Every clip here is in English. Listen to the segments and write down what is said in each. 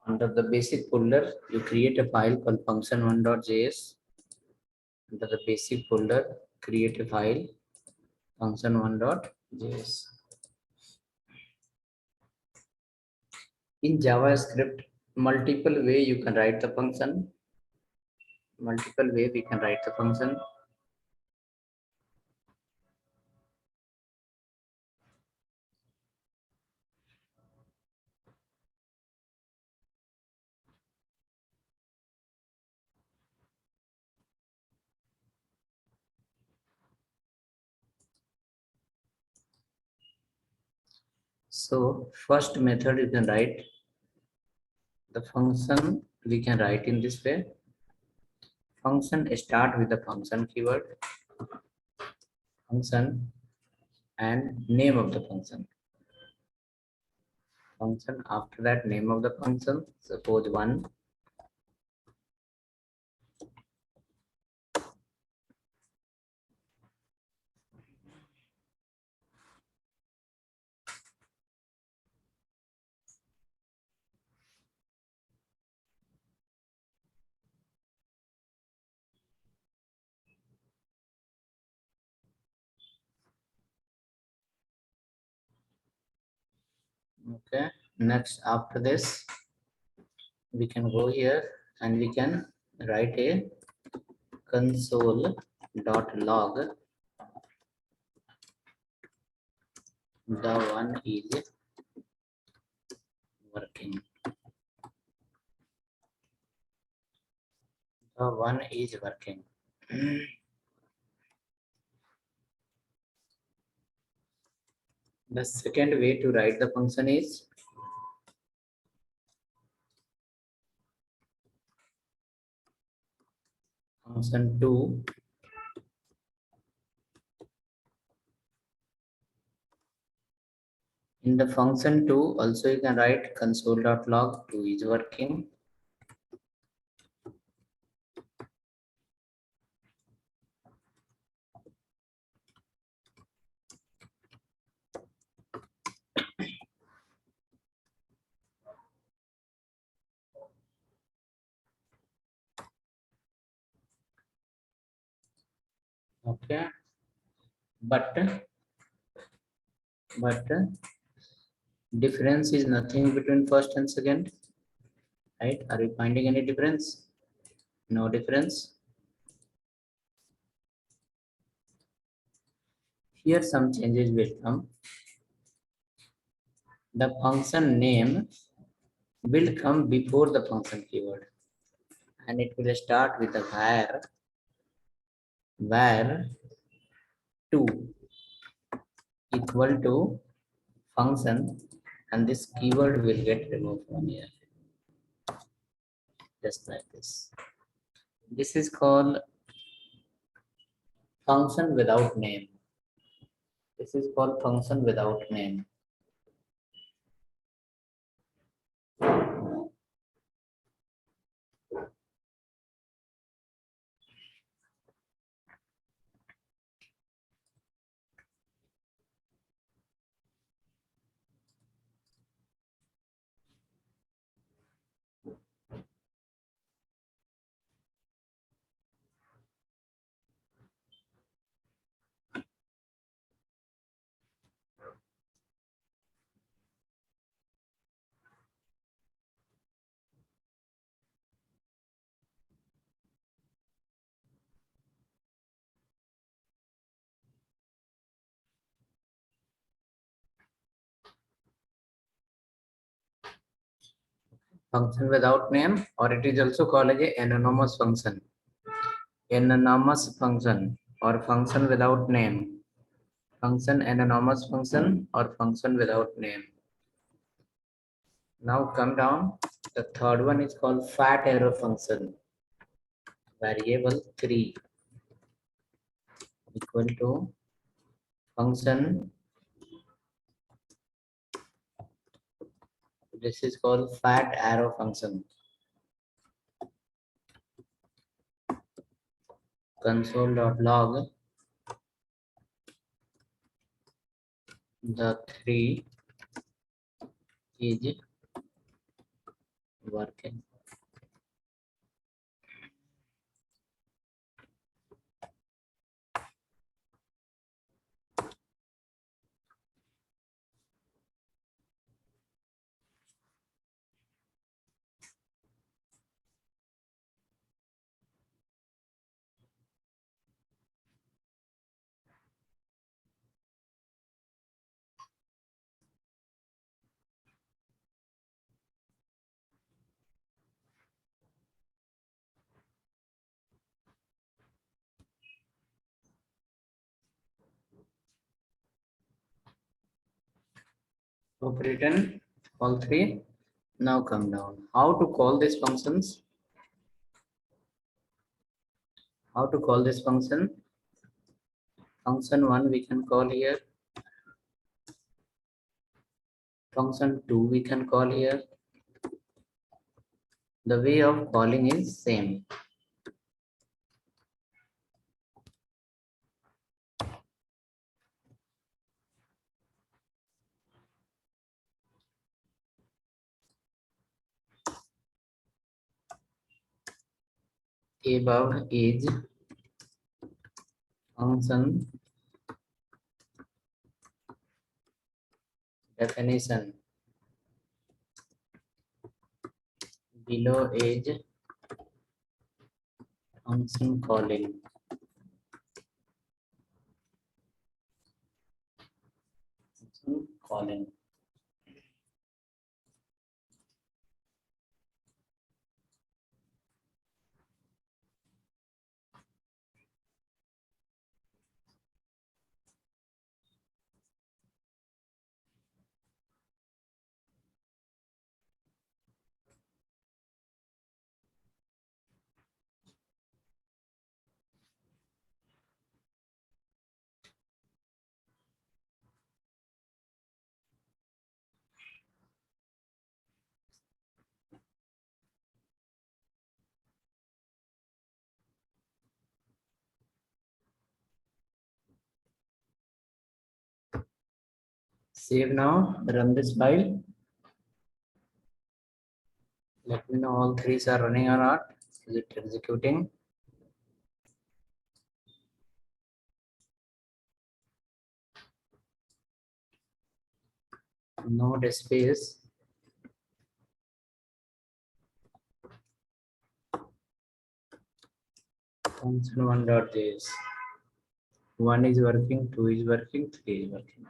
Under the basic folder, you create a file called function1.js. Under the basic folder, create a file function1.js. In JavaScript, multiple way you can write the function. Multiple way we can write the function. So first method you can write the function, we can write in this way. Function start with the function keyword, function and name of the function. Function, after that name of the function, suppose 1. Okay, next after this we can go here and we can write a console.log the one is working. The one is working. The second way to write the function is function 2 in the function 2 also you can write console.log 2 is working. Okay, but difference is nothing between first and second, right? Are you finding any difference? No difference. Here some changes will come. The function name will come before the function keyword and it will start with a var 2 equal to function, and this keyword will get removed from here, just like this. This is called function without name. This is called function without name. Function without name, or it is also called as a anonymous function. Anonymous function or function without name. Function anonymous function or function without name. Now come down. The third one is called fat arrow function. Variable 3 equal to function. This is called fat arrow function. Console.log the 3 is working. So written all three. Now come down. How to call these functions? How to call this function? Function 1 we can call here. Function 2 we can call here. The way of calling is same. Above is function definition. Below is function calling. Function calling. Save now. Run this file. Let me know all three are running or not. Is it executing? Node space. Function 1.js. 1 is working, 2 is working, 3 is working.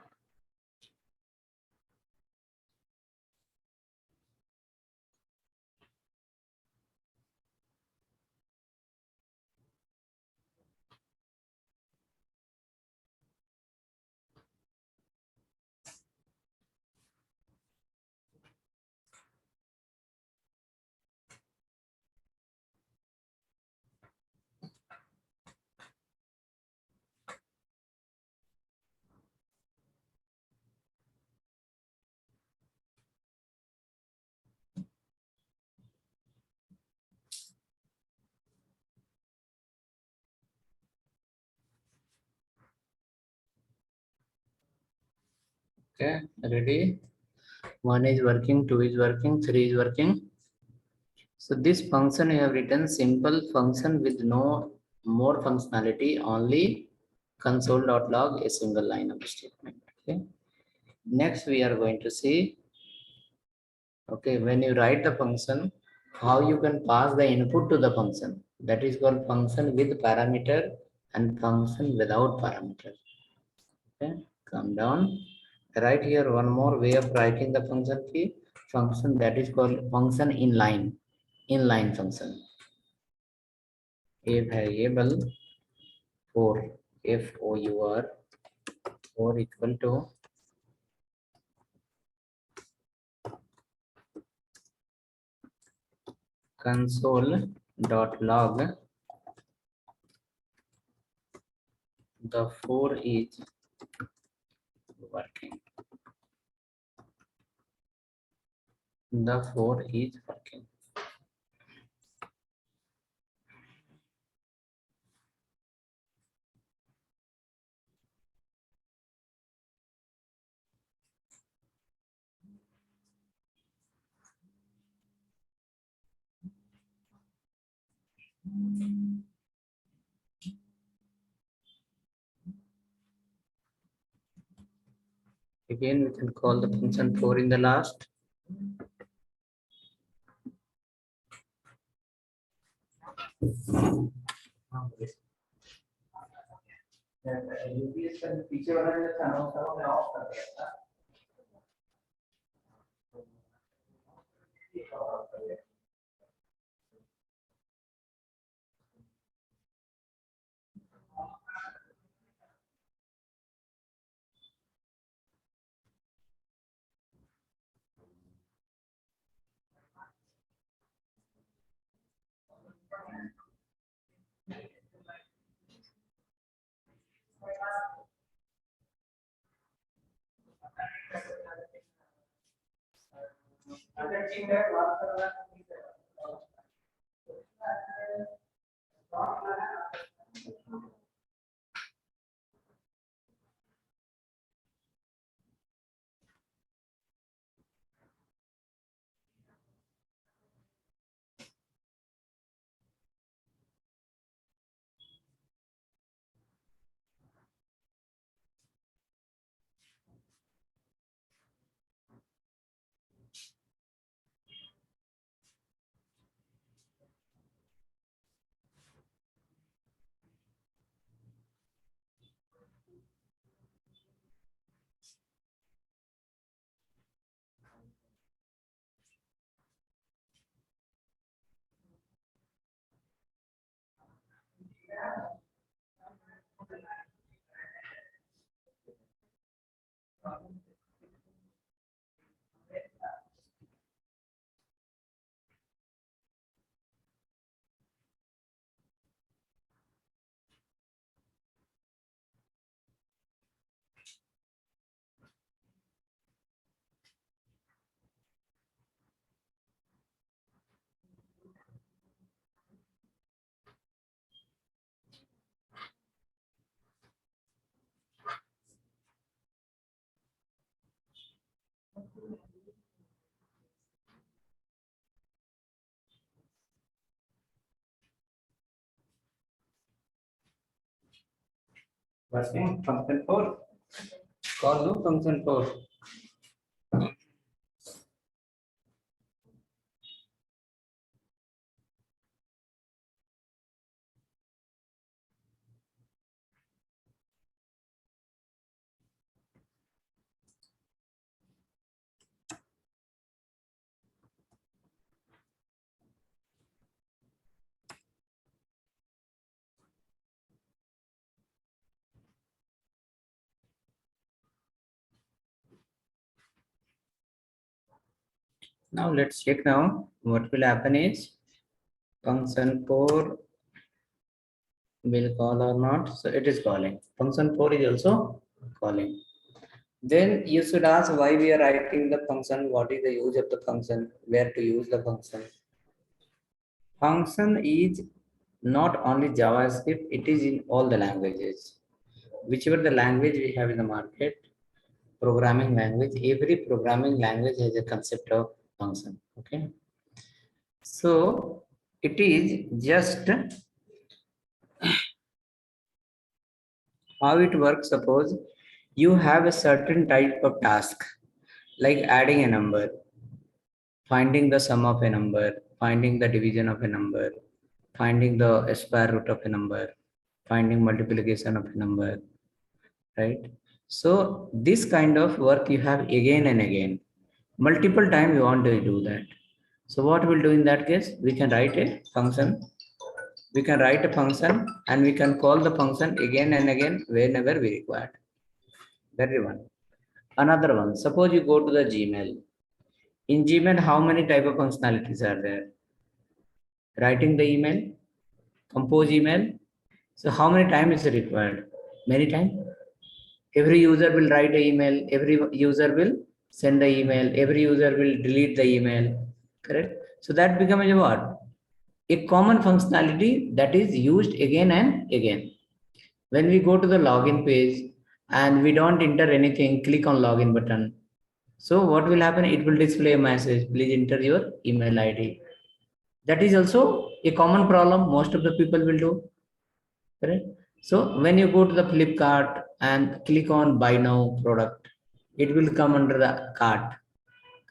Okay, ready? 1 is working, 2 is working, 3 is working. So this function you have written simple function with no more functionality, only console.log, a single line of statement. Okay. Next we are going to see, okay, when you write the function, how you can pass the input to the function. That is called function with parameter and function without parameter. Okay, come down. Right here one more way of writing the function key. Function that is called function inline function. A variable for for for equal to console.log, the for is working. The for is working. Again, we can call the function for in the last. Working function for. Call the function for. Now let's check now what will happen is function for will call or not. So it is calling. Function for is also calling. Then you should ask why we are writing the function, what is the use of the function, where to use the function. Function is not only JavaScript, it is in all the languages. Whichever the language we have in the market, programming language, every programming language has a concept of function. Okay. So it is just how it works. Suppose you have a certain type of task, like adding a number, finding the sum of a number, finding the division of a number, finding the square root of a number, finding multiplication of a number, right? So this kind of work you have again and again. Multiple times you want to do that. So what we'll do in that case, we can write a function. We can write a function and we can call the function again and again whenever we require. That is one. Another one, suppose you go to the Gmail. In Gmail, how many type of functionalities are there? Writing the email, compose email. So how many times is it required? Many times. Every user will write an email. Every user will send the email. Every user will delete the email. Correct? So that becomes a what? A common functionality that is used again and again. When we go to the login page and we don't enter anything, click on login button. So what will happen? It will display a message. Please enter your email ID. That is also a common problem most of the people will do, correct? So when you go to the Flipkart and click on buy now product, it will come under the cart,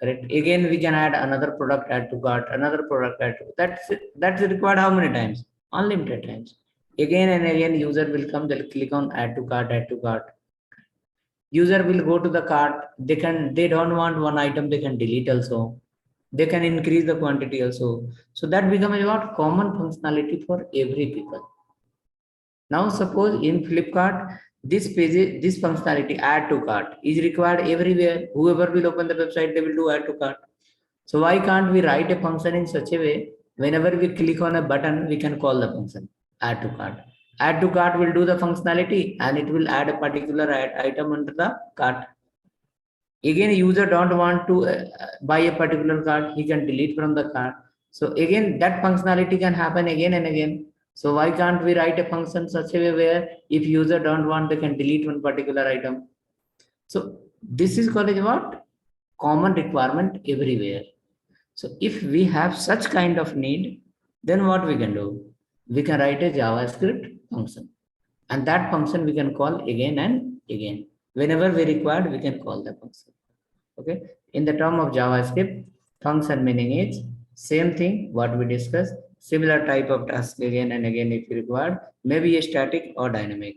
correct? Again we can add another product, add to cart, another product, add to, that's required how many times? Unlimited times. Again and again user will come, they'll click on add to cart, add to cart. User will go to the cart, they don't want one item, they can delete also, they can increase the quantity also. So that becomes what common functionality for every people. Now suppose in Flipkart, this functionality add to cart is required everywhere. Whoever will open the website, they will do add to cart. So why can't we write a function in such a way, whenever we click on a button, we can call the function add to cart. Add to cart will do the functionality and it will add a particular item under the cart. Again, user don't want to buy a particular cart, he can delete from the cart. So again, that functionality can happen again and again. So why can't we write a function such a way where if user don't want, they can delete one particular item. So this is called as what? Common requirement everywhere. So if we have such kind of need, then what we can do? We can write a JavaScript function. And that function we can call again and again. Whenever we required, we can call the function. Okay. In the term of JavaScript, function meaning is same thing what we discussed, similar type of task again and again if required, maybe a static or dynamic.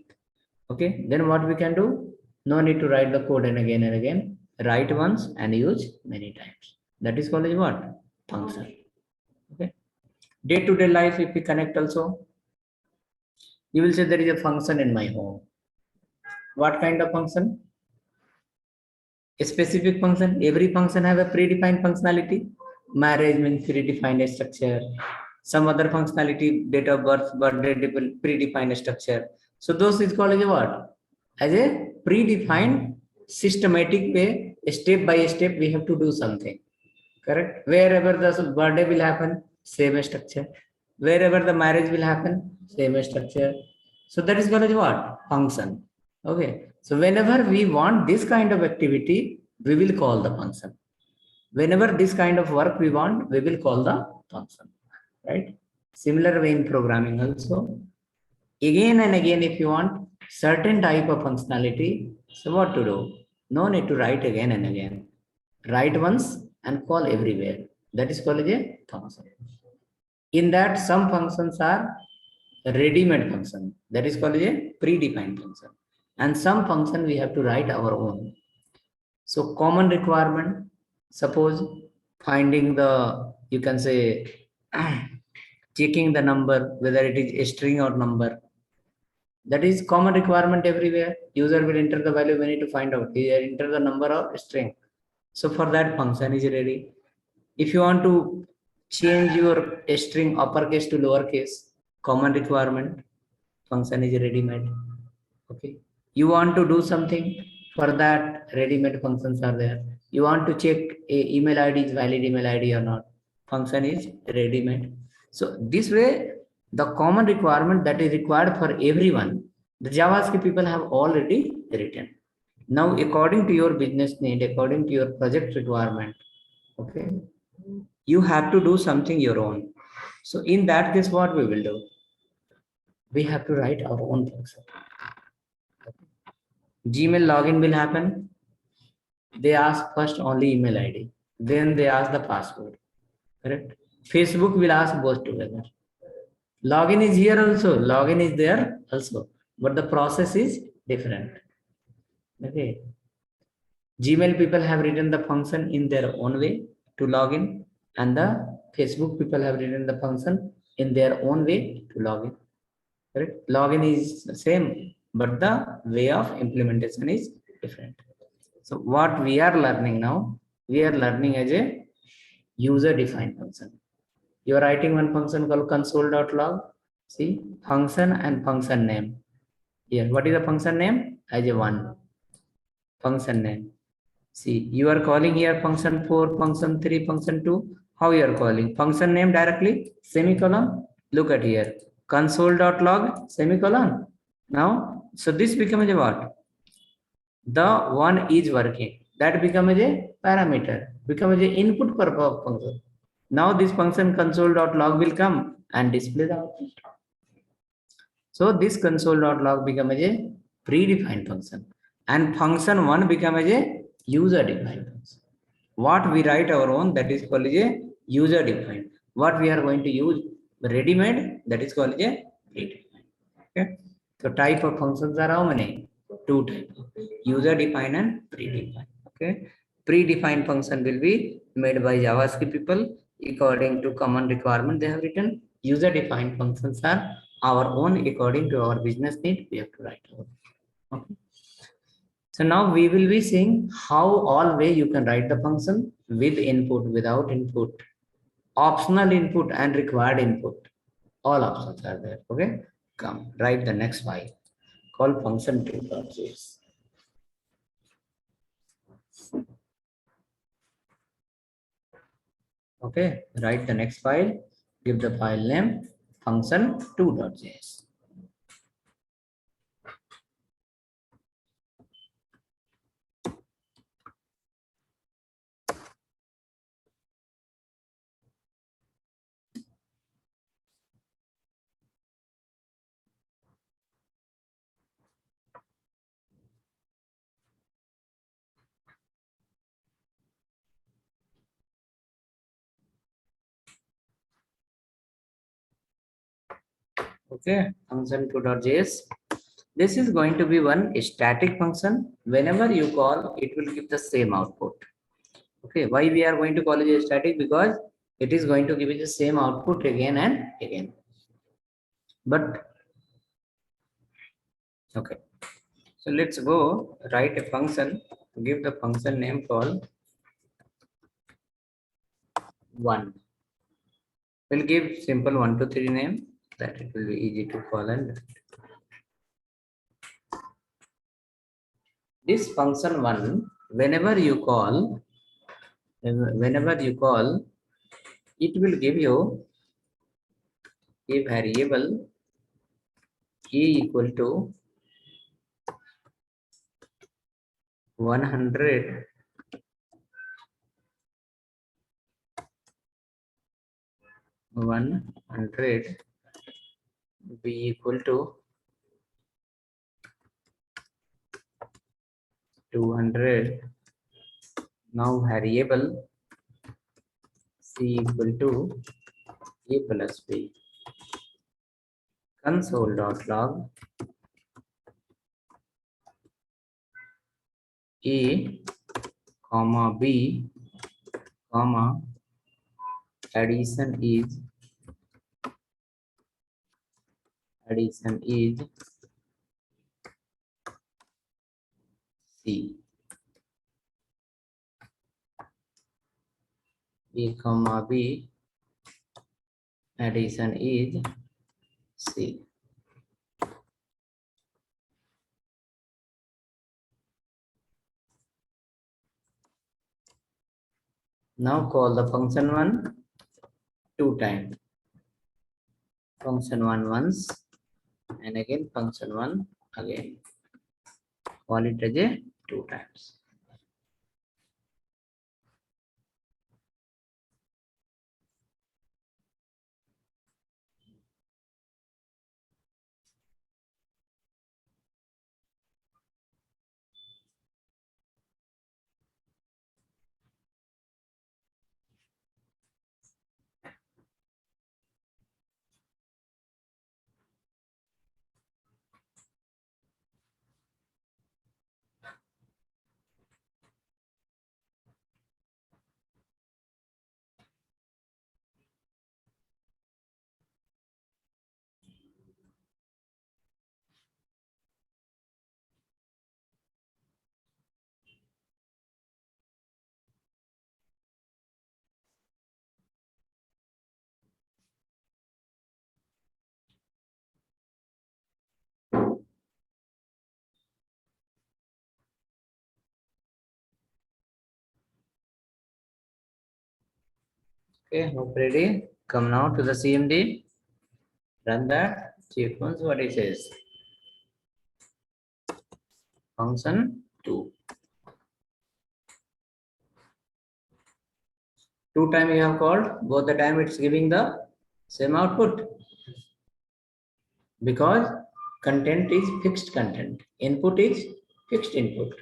Okay. Then what we can do? No need to write the code and again. Write once and use many times. That is called what? Function. Okay. Day-to-day life, if we connect also, you will say there is a function in my home. What kind of function? A specific function. Every function have a predefined functionality. Marriage means predefined structure. Some other functionality, date of birth, birthday, predefined structure. So those is called as what? As a predefined systematic way, step by step, we have to do something. Correct? Wherever the birthday will happen, same structure. Wherever the marriage will happen, same structure. So that is called as what? Function. Okay. So whenever we want this kind of activity, we will call the function. Whenever this kind of work we want, we will call the function. Right? Similar way in programming also. Again and again, if you want certain type of functionality, so what to do? No need to write again and again. Write once and call everywhere. That is called a function. In that, some functions are ready-made function. That is called a predefined function. And some function we have to write our own. So common requirement, suppose finding the, you can say, checking the number, whether it is a string or number. That is common requirement everywhere. User will enter the value, we need to find out. He enter the number or string. So for that function is ready. If you want to change your string uppercase to lowercase, common requirement, function is ready-made. Okay. You want to do something, for that ready-made functions are there. You want to check a email ID is valid email ID or not, function is ready-made. So this way, the common requirement that is required for everyone, the JavaScript people have already written. Now, according to your business need, according to your project requirement, okay, you have to do something your own. So in that case, what we will do? We have to write our own function. Gmail login will happen. They ask first only email ID, then they ask the password. Correct? Facebook will ask both together. Login is here also, login is there also, but the process is different. Okay. Gmail people have written the function in their own way to login, and the Facebook people have written the function in their own way to login. Correct? Login is the same, but the way of implementation is different. So what we are learning now, we are learning as a user-defined function. You are writing one function called console.log. See, function and function name. Here, what is the function name? As a one. Function name. See, you are calling here function 4, function 3, function 2. How you are calling? Function name directly, semicolon. Look at here. Console.log, semicolon. Now, so this becomes a what? The one is working. That becomes a parameter, becomes a input per function. Now this function console.log will come and display the output. So this console.log become as a predefined function, and function one become as a user defined function. What we write our own, that is called as a user defined. What we are going to use ready made, that is called as a predefined. Okay. So type of functions are how many? Two types: user defined and predefined. Okay. Predefined function will be made by JavaScript people according to common requirement they have written. User defined functions are our own according to our business need. We have to write our own. Okay. So now we will be seeing how all way you can write the function with input, without input, optional input and required input. All options are there. Okay. Come write the next file called function2.js. Okay. Write the next file. Give the file name function2.js. Okay. Function2.js. This is going to be one static function. Whenever you call, it will give the same output. Okay, why we are going to call it a static? Because it is going to give you the same output again and again. But okay, so let's go write a function. Give the function name called one. We'll give simple 1 to 3 name, that it will be easy to call. And this function one, whenever you call, it will give you a variable a equal to 100, 100 b equal to 200. Now variable c equal to a plus b. Console.log a comma b comma addition is c. A comma b addition is c. Now call the function one two times. Function one once and again function one again. Call it as a two times. Okay, hope ready. Come now to the CMD. Run that. Check once what it says. Function two. Two times you have called, both the time it's giving the same output. Because content is fixed content. Input is fixed input.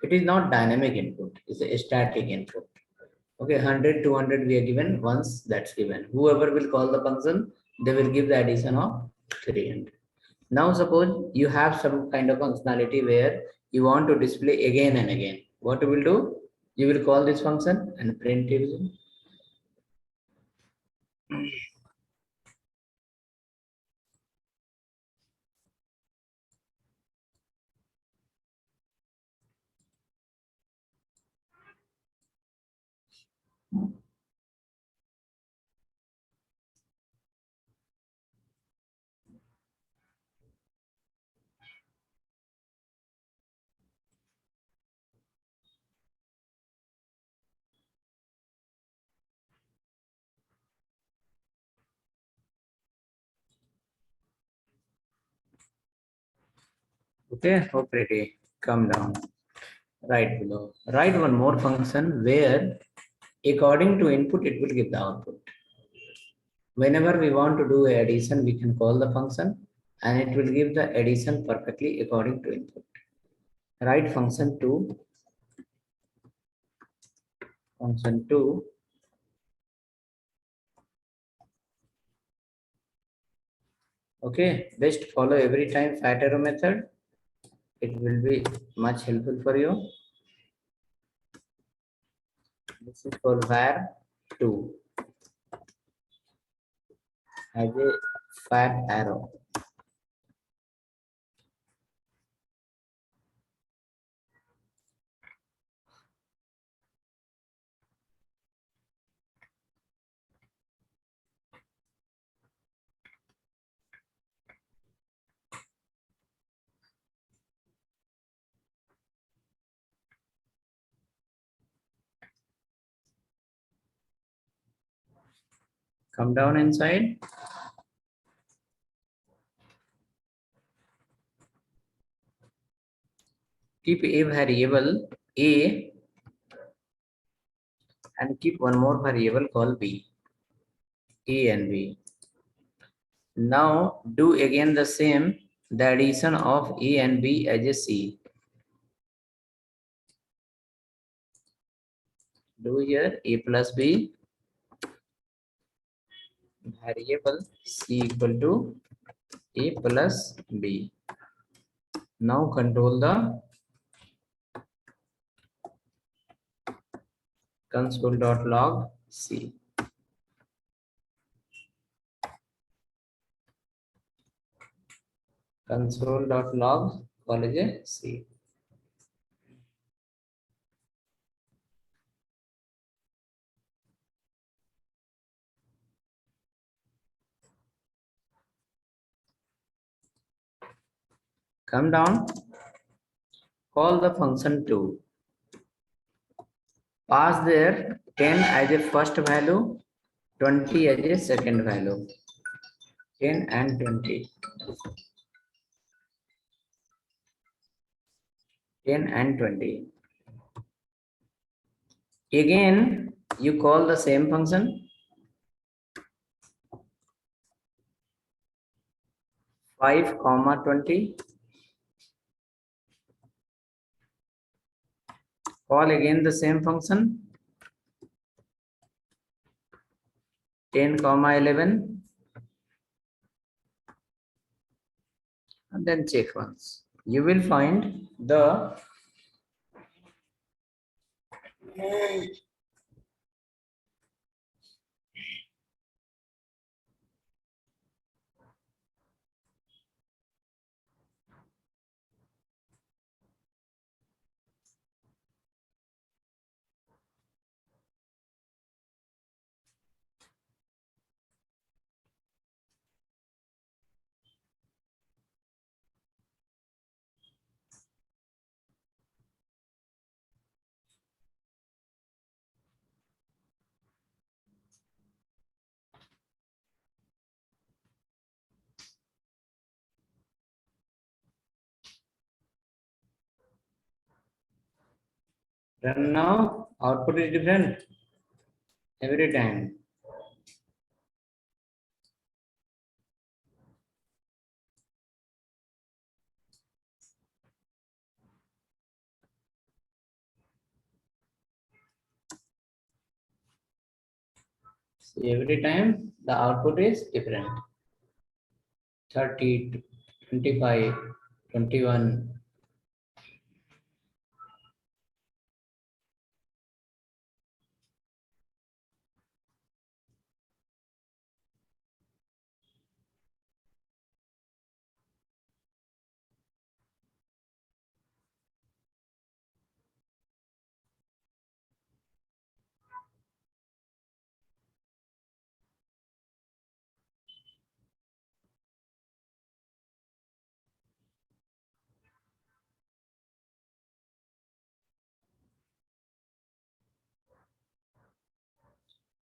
It is not dynamic input. It's a static input. Okay, 100, 200 we are given once, that's given. Whoever will call the function, they will give the addition of 300. Now suppose you have some kind of functionality where you want to display again and again. What you will do? You will call this function and print it. Okay, oh pretty. Come down. Right below. Write one more function where according to input it will give the output. Whenever we want to do addition, we can call the function and it will give the addition perfectly according to input. Write function 2. Okay, best follow every time fat arrow method. It will be much helpful for you. This is for var2 as a fat arrow. Come down inside. Keep a variable a and keep one more variable called b. A and b. Now do again the same, the addition of a and b as a c. Do here a plus b variable c equal to a plus b. Now control the console.log c. Console.log college c. Come down, call the function2. Pass there 10 as a first value, 20 as a second value. 10 and 20. 10 and 20. Again, you call the same function. 5, 20. Call again the same function. 10, 11. And then check once. You will find the run now. Output is different. every time. So every time the output is different. 30, 25, 21.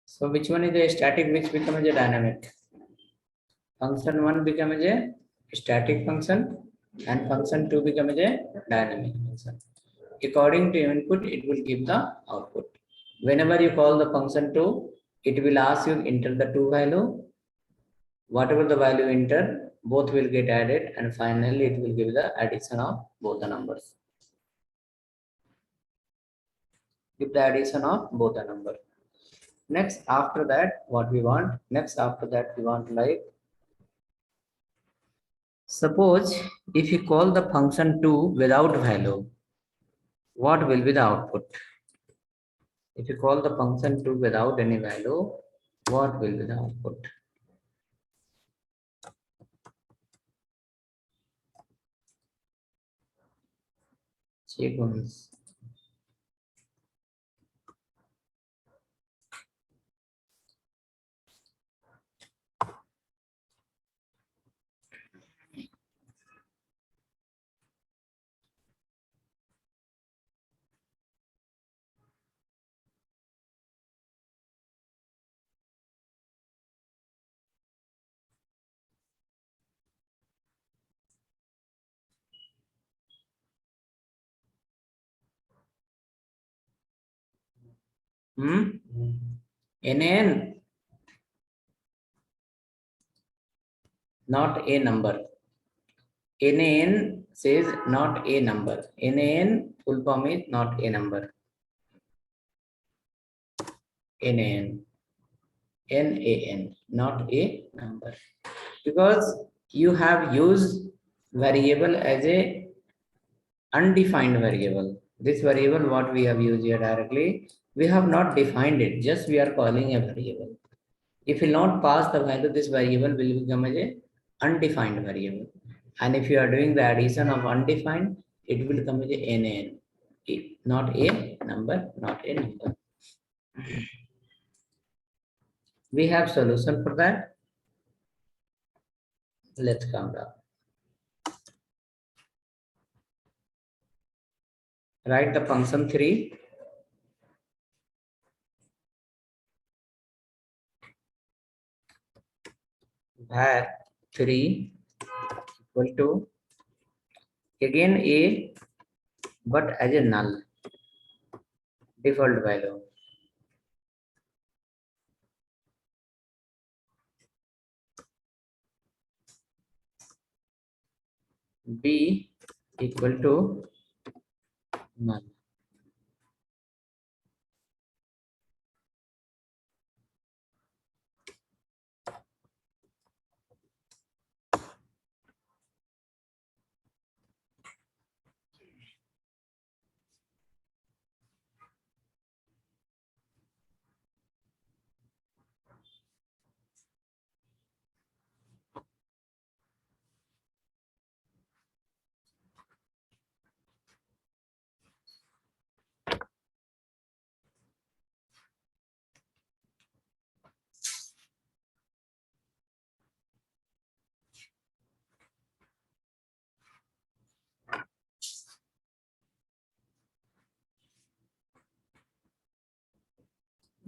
So which one is the static, which becomes a dynamic? Function 1 becomes a static function and function 2 becomes a dynamic function. According to input, it will give the output. Whenever you call the function 2, it will ask you enter the 2 value. Whatever the value enter, both will get added and finally it will give the addition of both the numbers. Give the addition of both the number. Next, after that, what we want? Next, after that, we want like, suppose if you call the function 2 without value, what will be the output? If you call the function 2 without any value, what will be the output? Check once. NaN, not a number. NaN says not a number. NaN full form is not a number. NaN. NaN, not a number. Because you have used variable as a undefined variable. This variable what we have used here directly, we have not defined it, just we are calling a variable. If you not pass the value, this variable will become as a undefined variable. And if you are doing the addition of undefined, it will come as a NaN, not a number, not a number. We have solution for that. Let's come down. Write the function 3. Var 3 equal to again a, but as a null default value. B equal to null.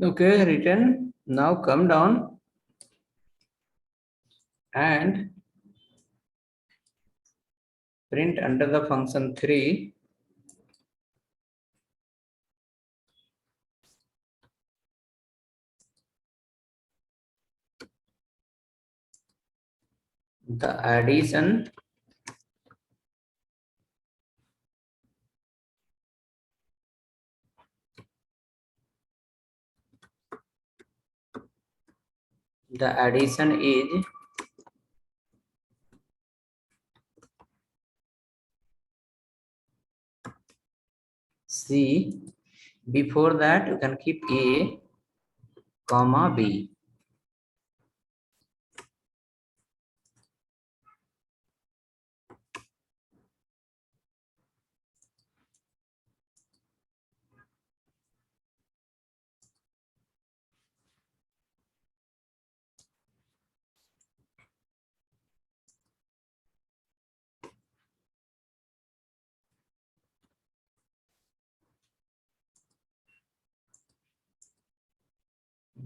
Okay, written. Now come down and print under the function 3. The addition is C. Before that, you can keep A, comma B.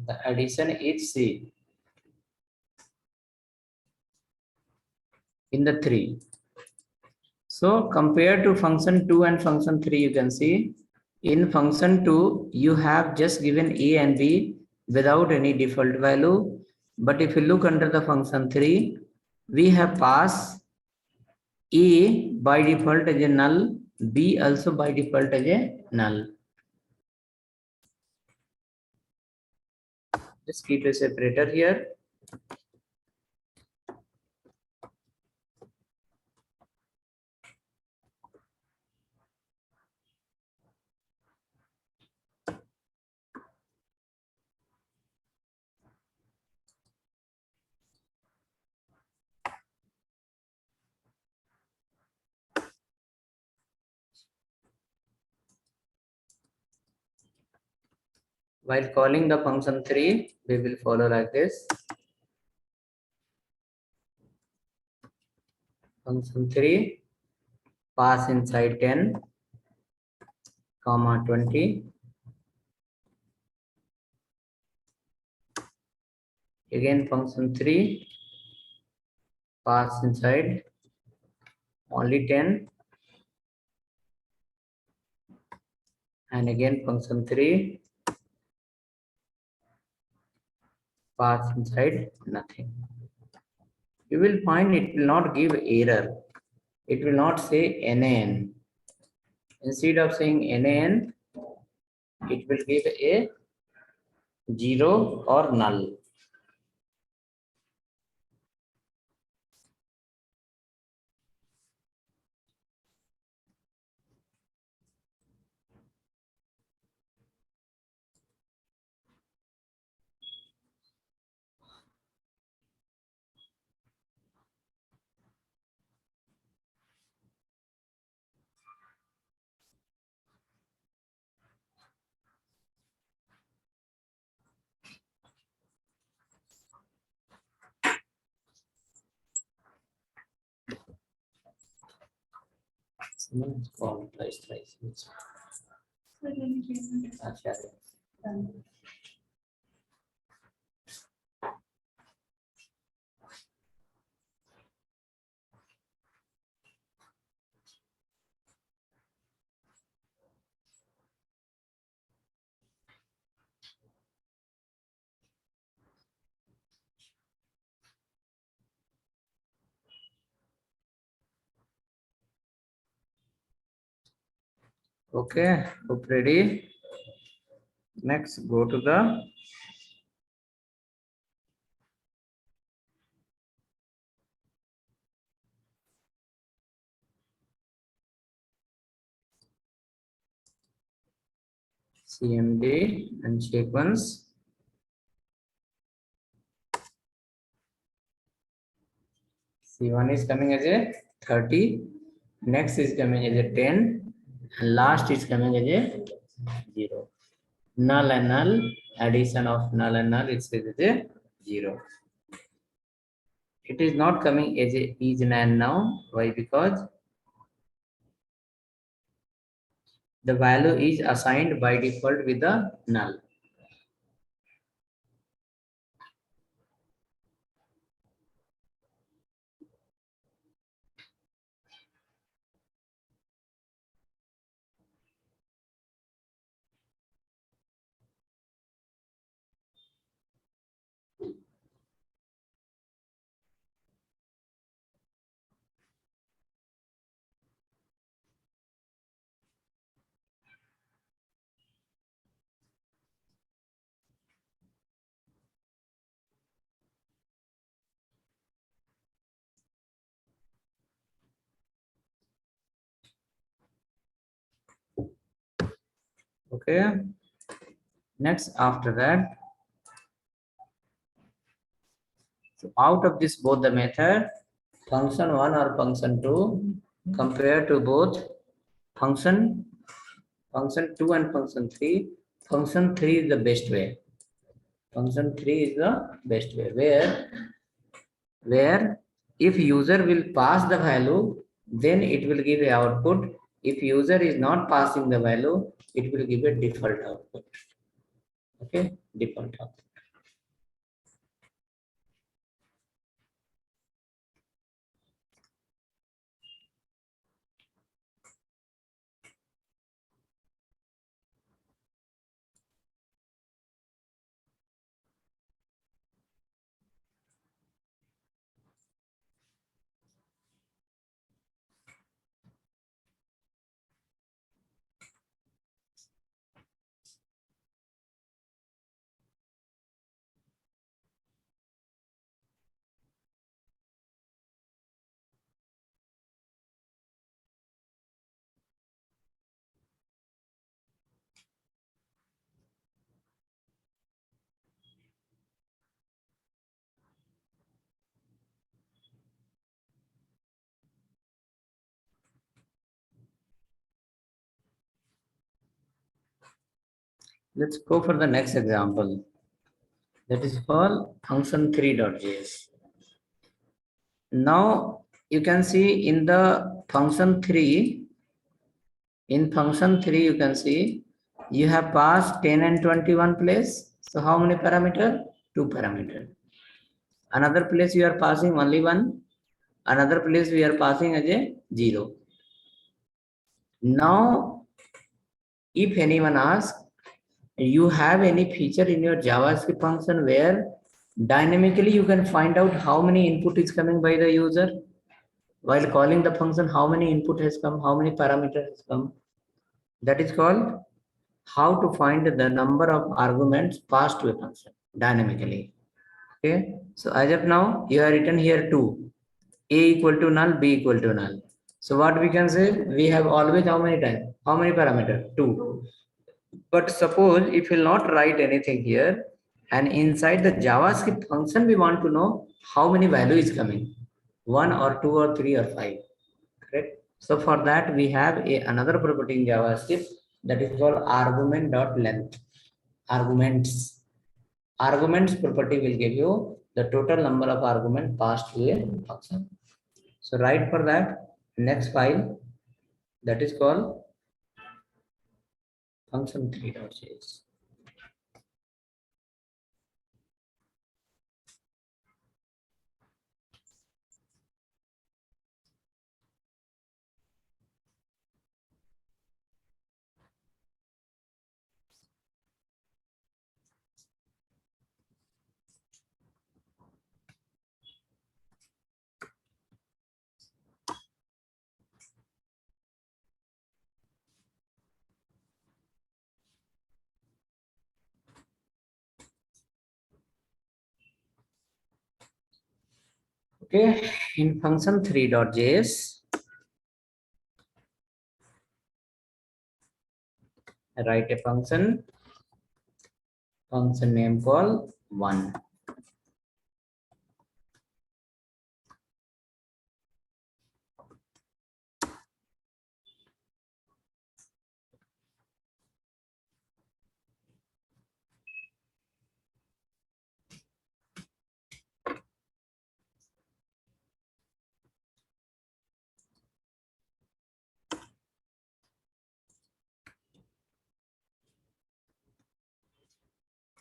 The addition is C in the 3. So compared to function 2 and function 3, you can see in function 2, you have just given A and B without any default value. But if you look under the function 3, we have passed A by default as a null, B also by default as a null. Just keep a separator here. While calling the function 3, we will follow like this. Function 3, pass inside 10, comma 20. Again function 3, pass inside only 10. And again function 3, pass inside nothing. You will find it will not give error. It will not say NaN. Instead of saying NaN, it will give a 0 or null. Someone is called twice. Okay, hope ready. Next, go to the CMD and sequence. C1 is coming as a 30, next is coming as a 10, and last is coming as a 0. Null and null, addition of null and null, it says as a 0. It is not coming as a is and now. Why? Because the value is assigned by default with the null. Okay. Next, after that, so out of this both the method, function 1 or function 2, compare to both function 2 and function 3. Function 3 is the best way. Function 3 is the best way, where if user will pass the value, then it will give a output. If user is not passing the value, it will give a default output. Okay, default output. Let's go for the next example. That is called function 3.js. Now you can see in the function 3, you can see you have passed 10 and 21 place. So how many parameter? 2 parameter. Another place you are passing only 1. Another place we are passing as a 0. Now, if anyone asks, you have any feature in your JavaScript function where dynamically you can find out how many input is coming by the user while calling the function, how many input has come, how many parameter has come. That is called how to find the number of arguments passed to a function dynamically. Okay, so as of now you have written here 2, a equal to null, b equal to null. So what we can say, we have always how many times, how many parameter? 2. But suppose if you will not write anything here, and inside the JavaScript function we want to know how many value is coming, 1 or 2 or 3 or 5, correct? So for that we have another property in JavaScript that is called argument.length. Arguments. Arguments property will give you the total number of arguments passed to a function. So write for that next file that is called function3.js. Okay, in function3.js, I write a function name called 1.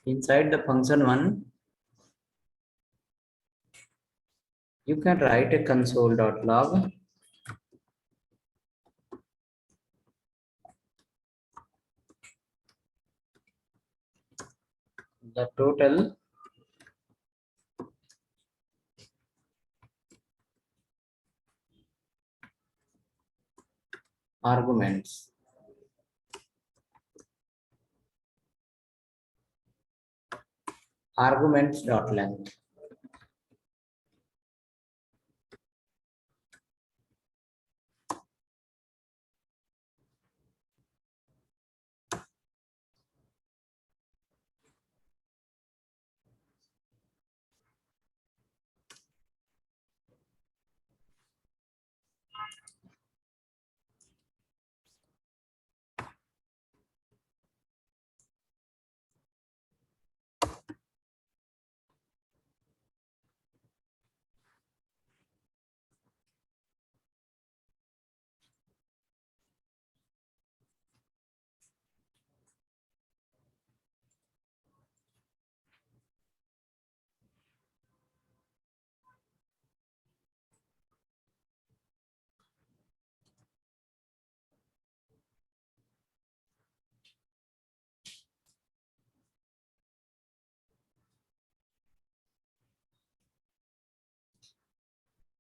Inside the function 1, you can write a console.log the total arguments arguments.length.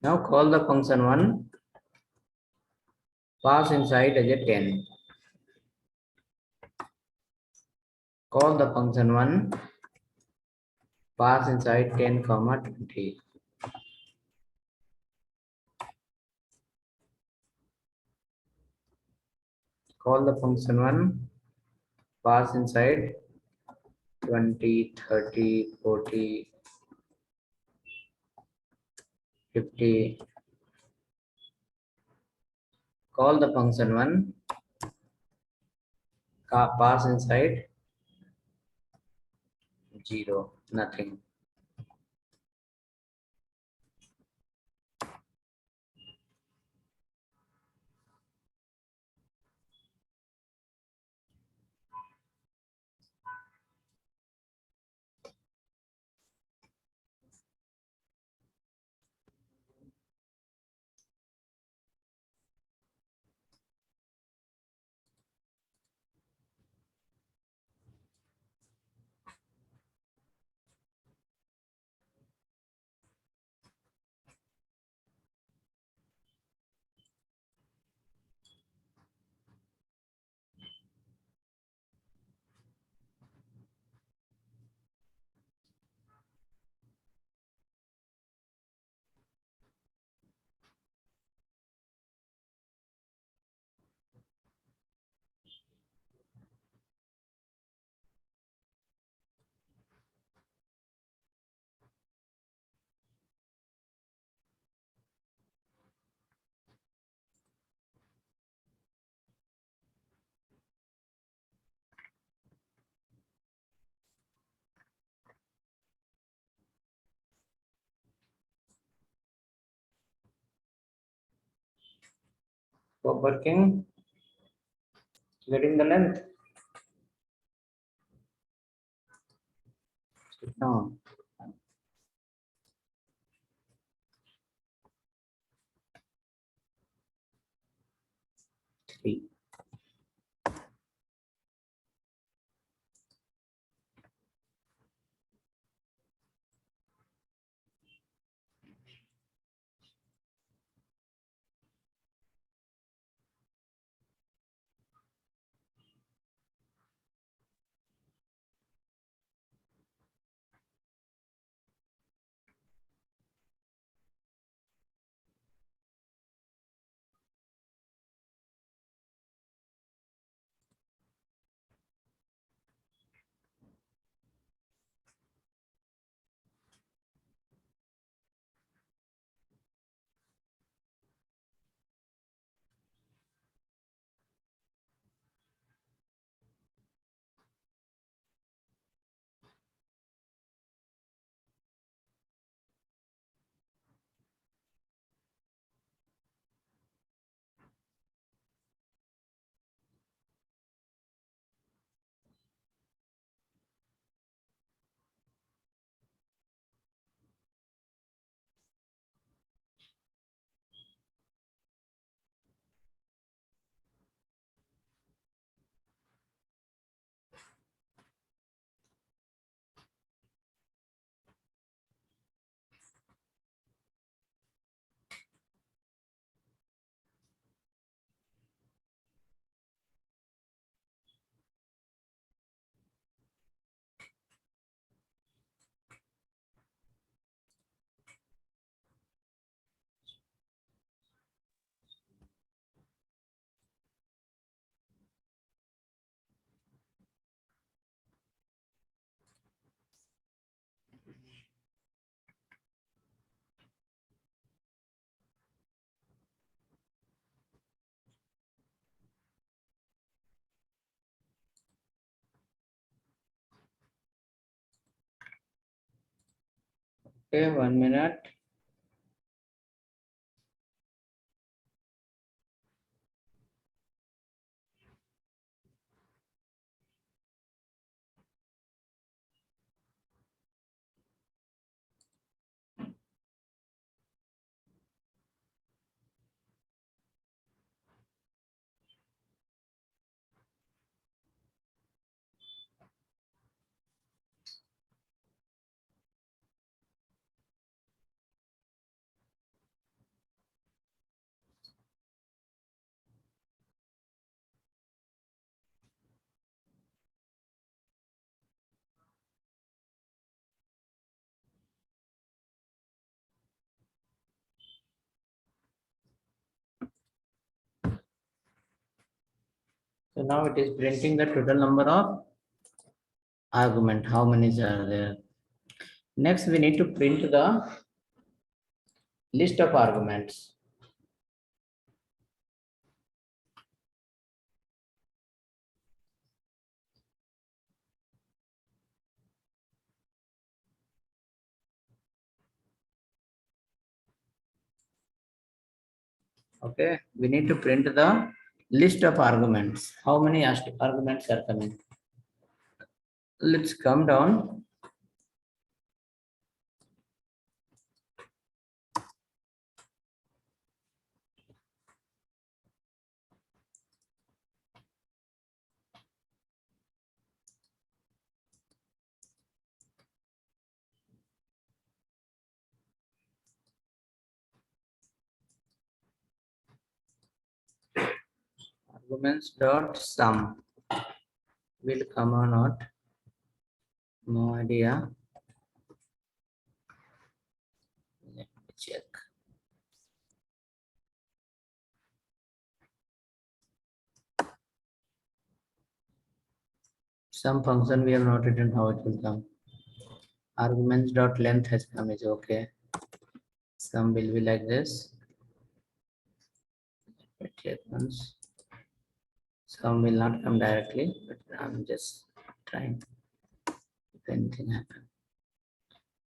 Now call the function 1, pass inside as a 10. Call the function 1, pass inside 10 comma 20. Call the function 1, pass inside 20, 30, 40, 50. Call the function 1, pass inside 0, nothing. Stop working, getting the length. Sit down. 3. Okay, 1 minute. So now it is printing the total number of argument, how many are there. Next we need to print the list of arguments. Okay, we need to print the list of arguments. How many arguments are coming? Let's come down. Arguments dot sum will come or not? No idea. Let me check. Some function we have not written how it will come. Arguments dot length has come is okay. Some will be like this. Let me check once. Some will not come directly, but I'm just trying if anything happen.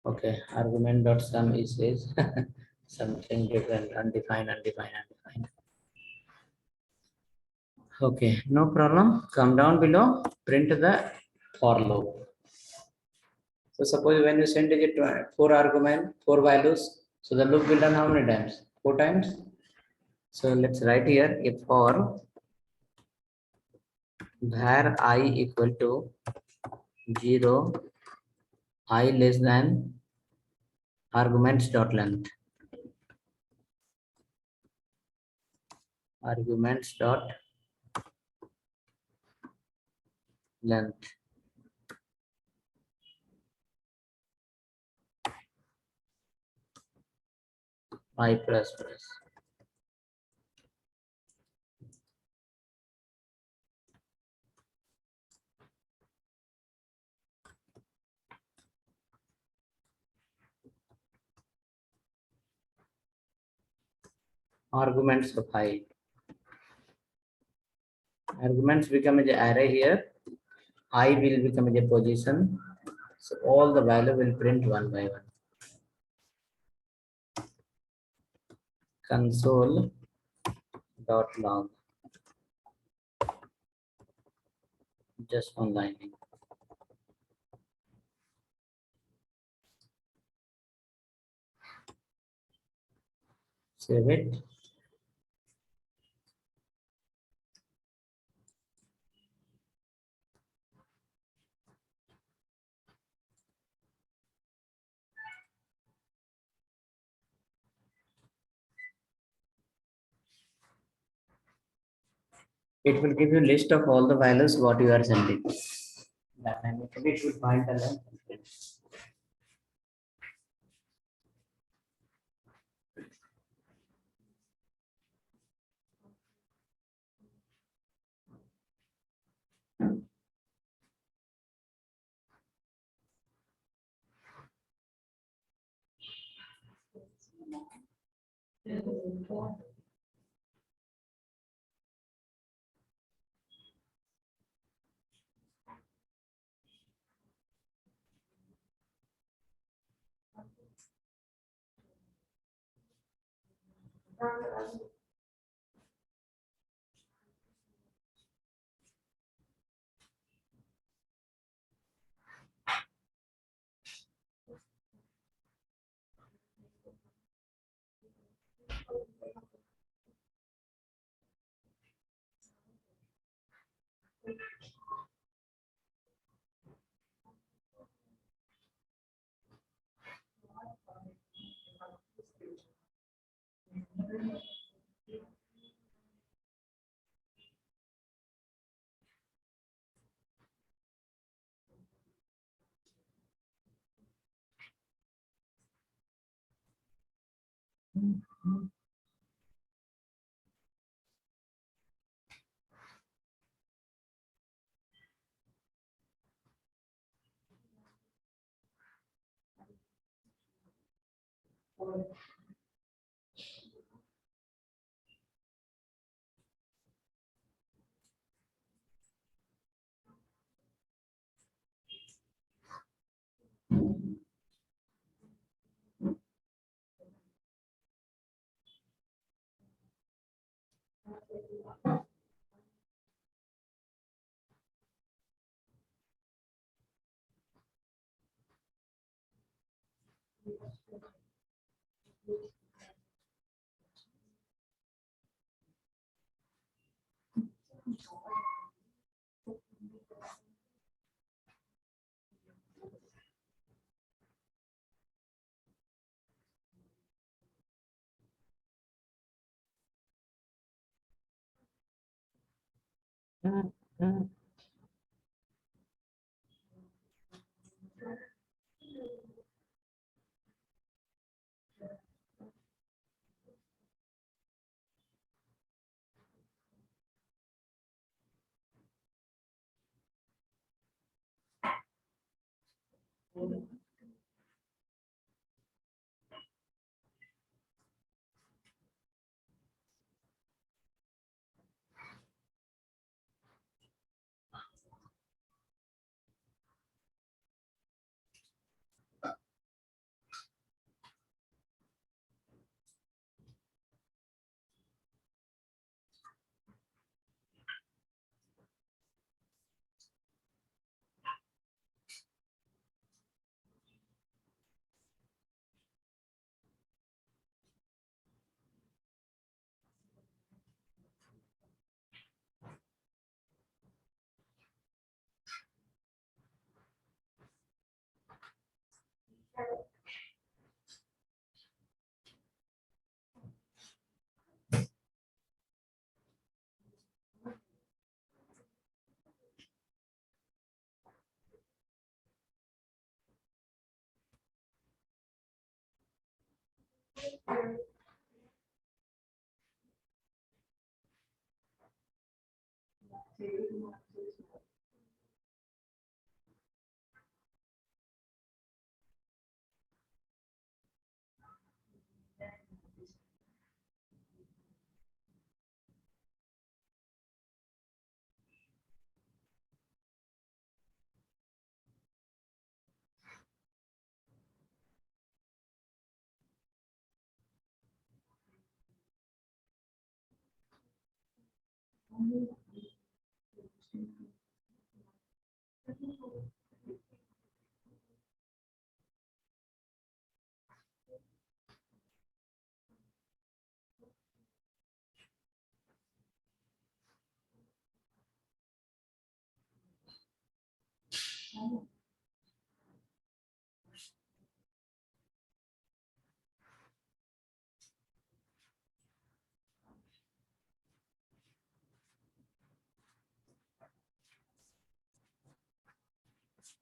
Okay, argument dot sum is something different, undefined. Okay, no problem. Come down below, print the for loop. So suppose when you send it to 4 argument, 4 values, so the loop will run how many times? 4 times. So let's write here if for var I equal to 0, I less than arguments dot length. Arguments dot length. I plus plus. Arguments of I. Arguments become an array here. I will become a position. So all the value will print one by one. Console dot log. Just one line. Save it. It will give you list of all the values what you are sending. Dynamically it will find the length and print.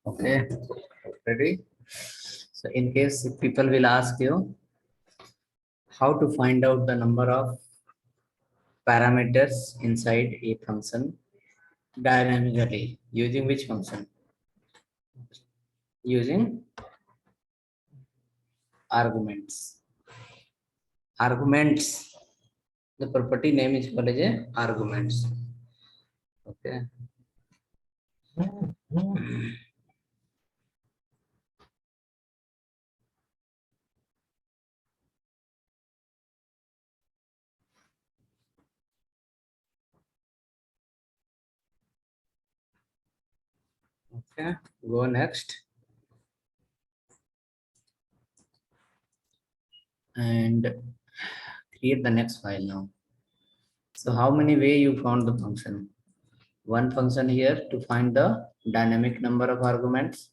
Okay, ready? So in case if people will ask you how to find out the number of parameters inside a function dynamically using which function? Using arguments. Arguments. The property name is called as a arguments. Okay. Okay. Go next. And create the next file now. So how many way you found the function? One function here to find the dynamic number of arguments.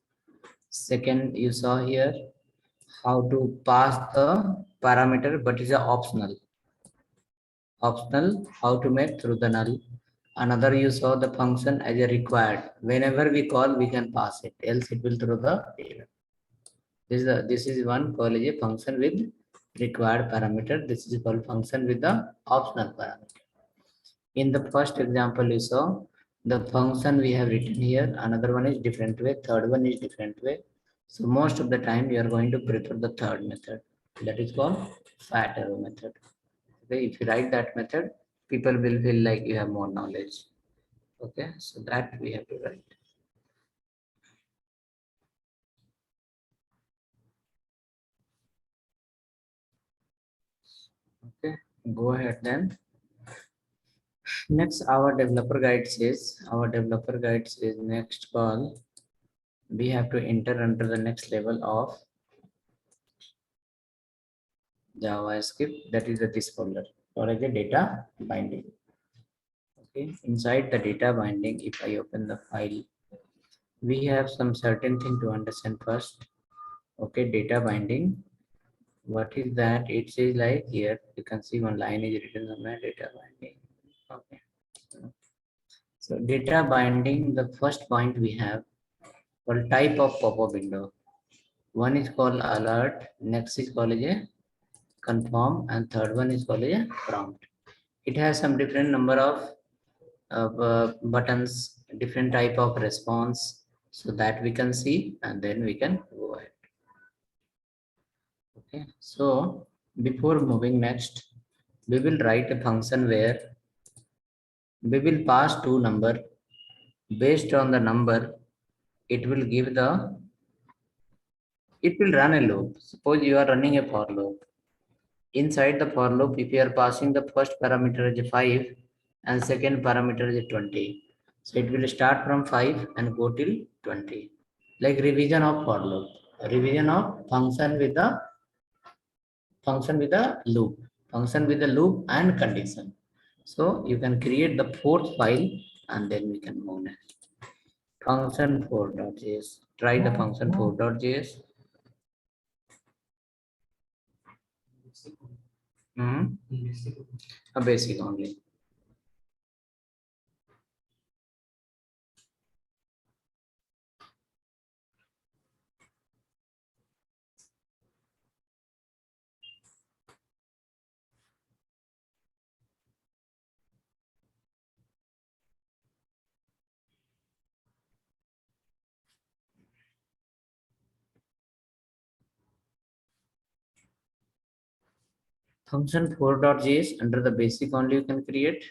Second, you saw here how to pass the parameter, but is a optional. Optional, how to make through the null. Another, you saw the function as a required. Whenever we call, we can pass it, else it will throw the error. This is one called as a function with required parameter. This is called function with the optional parameter. In the first example, you saw the function we have written here. Another one is different way. Third one is different way. So most of the time, you are going to prefer the third method. That is called fat arrow method. Okay, if you write that method, people will feel like you have more knowledge. Okay, so that we have to write. Okay, go ahead then. Next, our developer guide says next call, we have to enter under the next level of JavaScript, that is this folder, or as a data binding. Okay, inside the data binding, if I open the file, we have some certain thing to understand first. Okay, data binding. What is that? It says like here, you can see one line is written on my data binding. Okay. So data binding, the first point we have called type of pop-up window. One is called alert, next is called a confirm, and third one is called a prompt. It has some different number of buttons, different type of response, so that we can see, and then we can go ahead. Okay, so before moving next, we will write a function where we will pass two number. Based on the number, it will give the, it will run a loop. Suppose you are running a for loop. Inside the for loop, if you are passing the first parameter as a 5 and second parameter is a 20, so it will start from 5 and go till 20. Like revision of for loop, revision of function with a loop, function with a loop and condition. So you can create the fourth file and then we can move next. Function 4.js. Try the function 4.js. Hmm? A basic only. Function 4.js under the basic only you can create.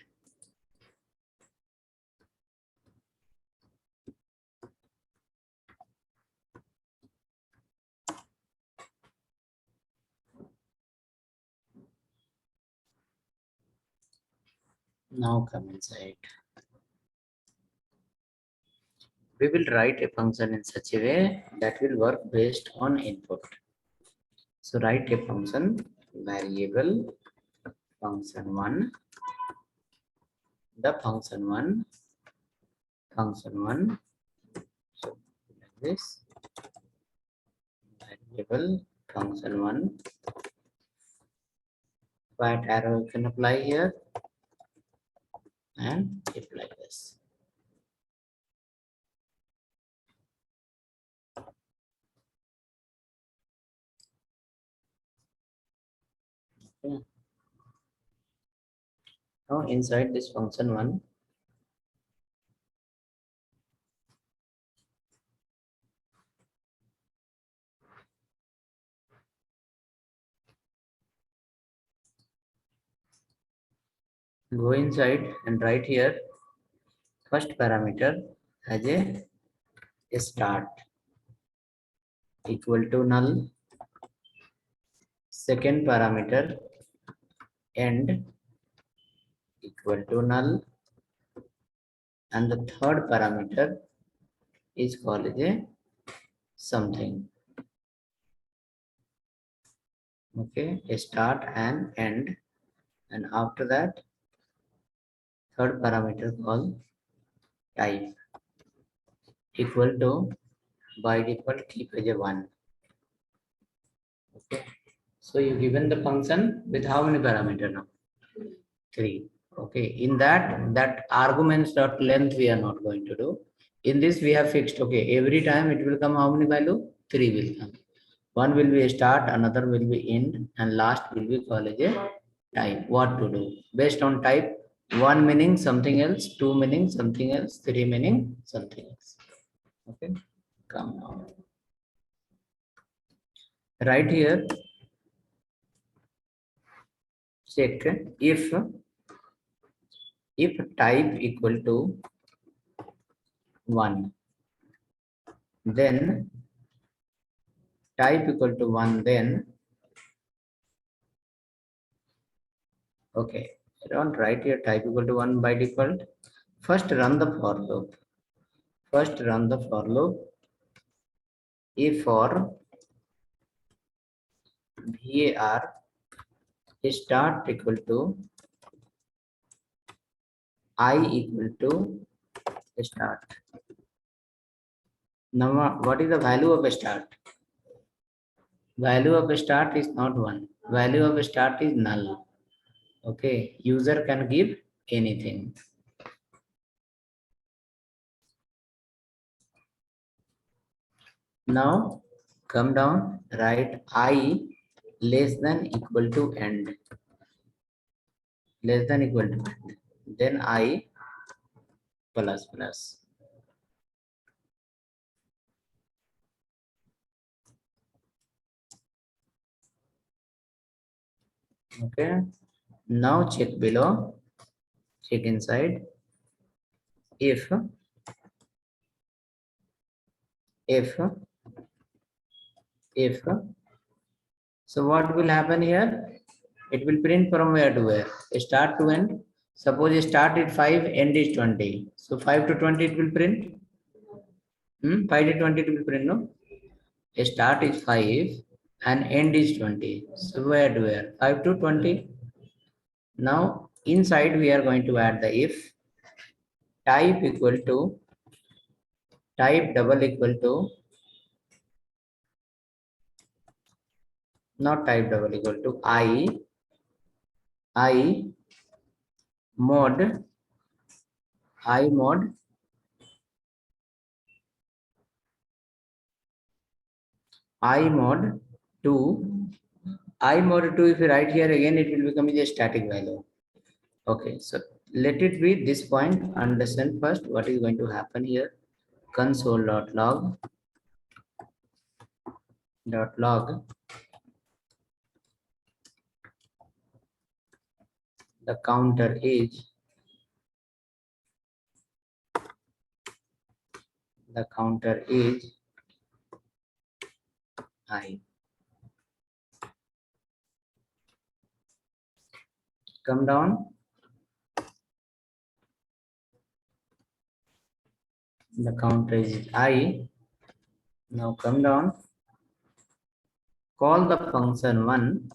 Now come inside. We will write a function in such a way that will work based on input. So write a function variable function one, the function one. So like this variable function one. White arrow you can apply here and it like this. Okay. Now inside this function one, go inside and write here first parameter as a start equal to null, second parameter end equal to null, and the third parameter is called as a something. Okay, a start and end, and after that third parameter called type equal to, by default keep as a 1. Okay, so you given the function with how many parameter now? 3. Okay, in that arguments dot length we are not going to do. In this we have fixed, okay, every time it will come how many value? 3 will come. One will be a start, another will be end, and last will be called as a type. What to do based on type? One meaning something else, two meaning something else, three meaning something else. Okay, come now. Right here check if type equal to 1, then type equal to 1, then okay, I don't write here type equal to 1 by default. First run the for loop. First run the for loop. If for var start equal to I equal to start. Now what is the value of a start? Value of a start is not 1. Value of a start is null. Okay, user can give anything. Now come down, write I less than equal to end. Less than equal to end. Then I plus plus. Okay. Now check below. Check inside. If if if so what will happen here? It will print from where to where? Start to end. Suppose start at 5, end is 20. So 5 to 20 it will print. 5 to 20 it will print, no? Start is 5 and end is 20. So where to where? 5 to 20. Now inside we are going to add the if type equal to type double equal to not type double equal to I mod I mod I mod 2 I mod 2 if you write here again it will become a static value. Okay, so let it be this point. Understand first what is going to happen here. Console.log the counter is I. Come down. The counter is I. Now come down. Call the function 1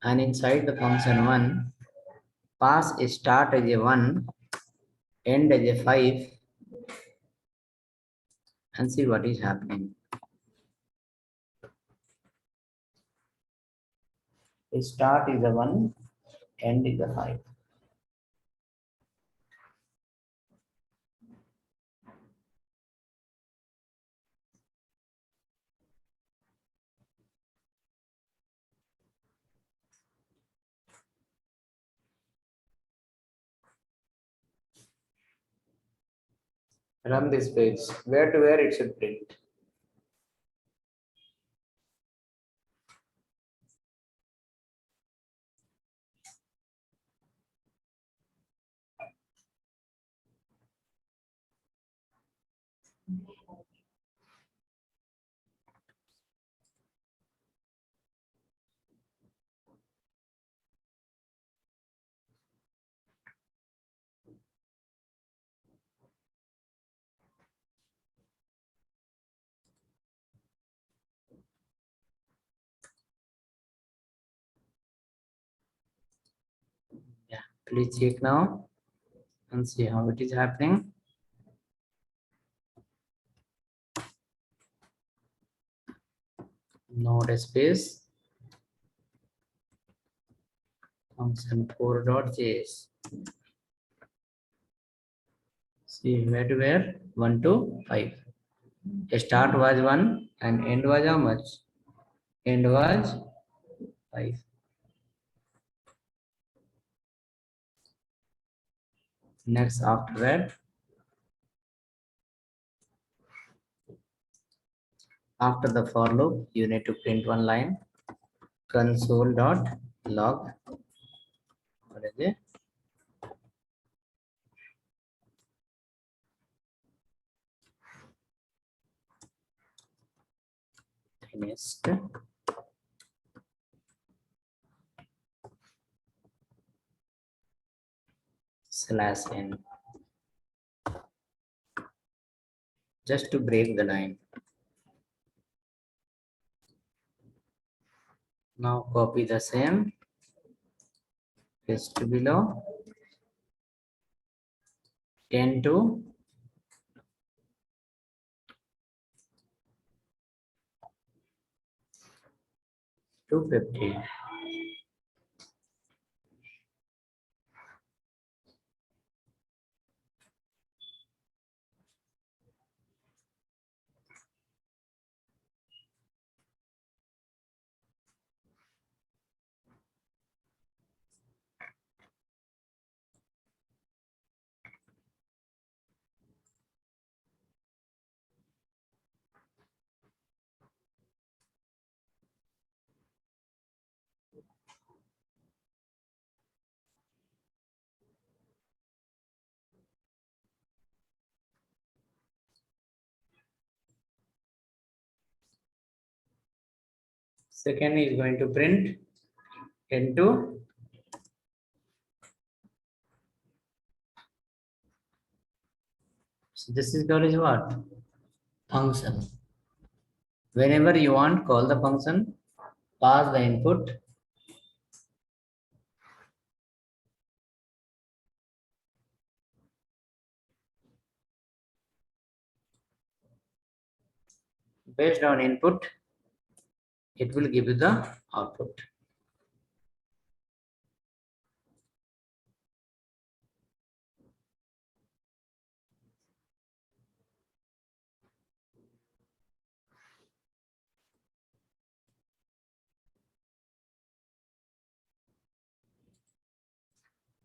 and inside the function 1 pass start as a 1, end as a 5 and see what is happening. Start is a 1, end is a 5. Run this page. Where to where it should print. Yeah, please check now and see how it is happening. Node space function 4.js. See where to where 1 to 5. Start was 1 and end was how much? End was 5. Next after that, after the for loop, you need to print one line console.log as a tiniest /n, just to break the line. Now copy the same, paste below, 10 to 250. Second is going to print into so this is called as what? Function. Whenever you want, call the function, pass the input, based on input, it will give you the output.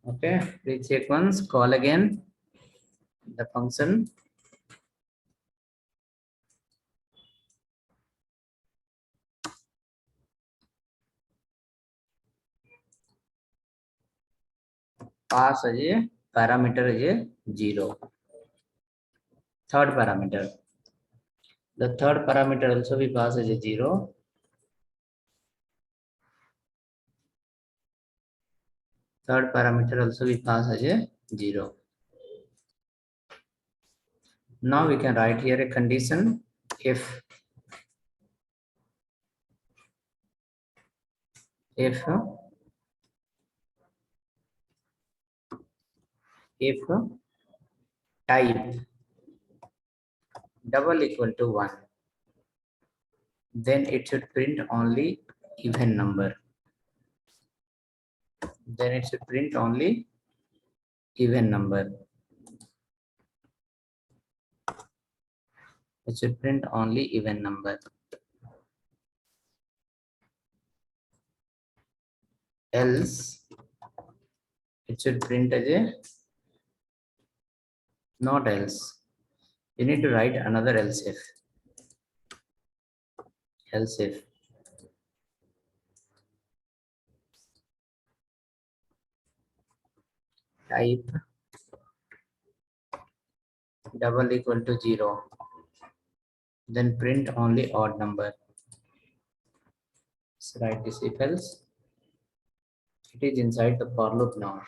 Okay, please check once, call again the function. Pass as a parameter as a 0. Third parameter. The third parameter also we pass as a 0. Third parameter also we pass as a 0. Now we can write here a condition if type double equal to 1, then it should print only even number. Then it should print only even number. It should print only even number. Else it should print as a not else. You need to write another else if. Else if type double equal to 0, then print only odd number. So write this if else. It is inside the for loop now.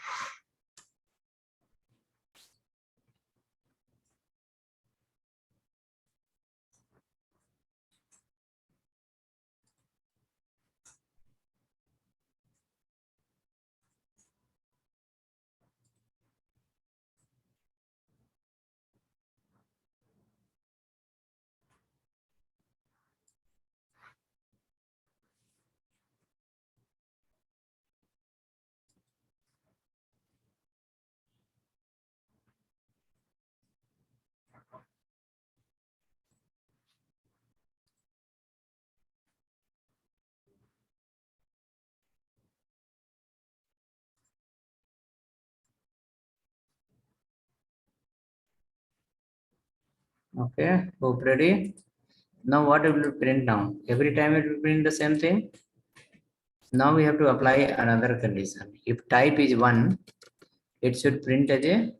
Okay, hope ready. Now what it will print now? Every time it will print the same thing. Now we have to apply another condition. If type is 1, it should print as a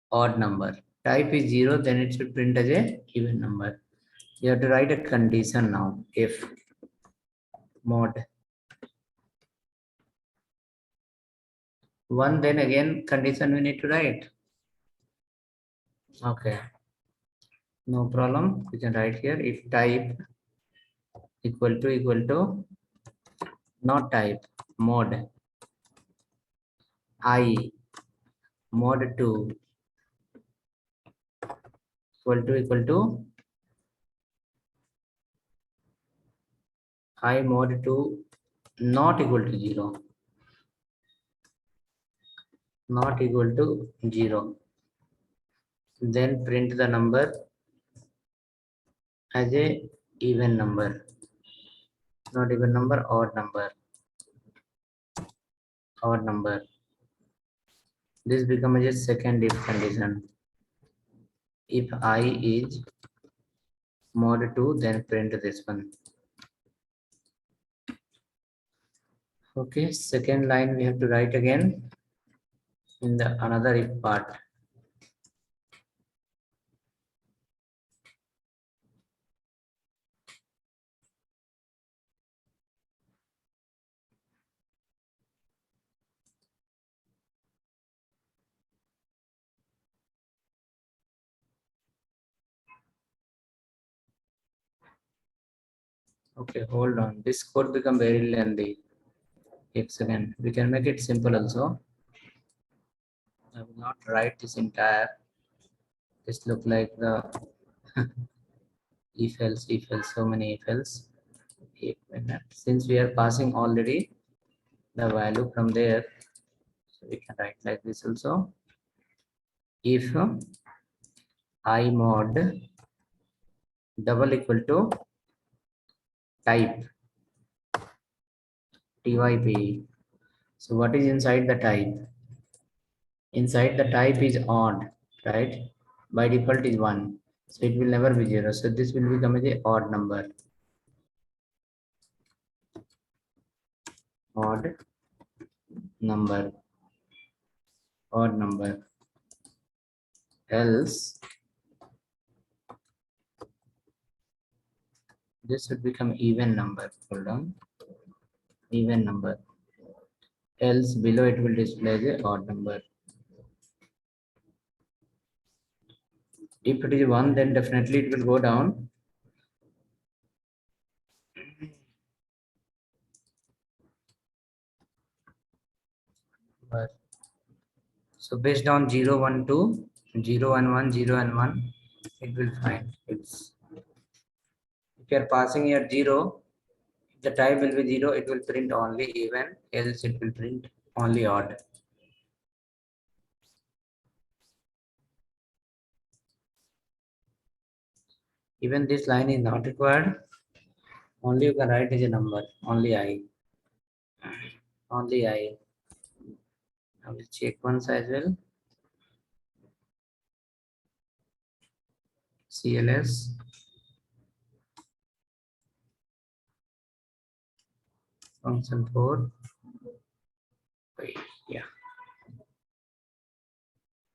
odd number. Type is 0, then it should print as a even number. You have to write a condition now. If mod 1, then again condition we need to write. Okay, no problem. We can write here if type equal to not type mod I mod 2 equal to I mod 2 not equal to 0, not equal to 0, then print the number as a even number, not even number, odd number. This becomes a second if condition. If I is mod 2, then print this one. Okay, second line we have to write again in the another if part. Okay, hold on. This code become very lengthy. एक second. We can make it simple also. I will not write this entire. This look like the if else, so many if else. Since we are passing already the value from there, so we can write like this also. If I mod double equal to type typ. So what is inside the type? Inside the type is odd, right? By default is 1. So it will never be 0. So this will become a odd number. Odd number. Odd number. Else this should become even number. Hold on. Even number. Else below it will display the odd number. If it is 1, then definitely it will go down. But so based on 0, 1, 2, 0 and 1, 0 and 1, it will find. It's if you are passing here 0, the type will be 0, it will print only even, else it will print only odd. Even this line is not required. Only you can write as a number. Only I. Only I. I will check once as well. CLS. Function 4. Wait, yeah.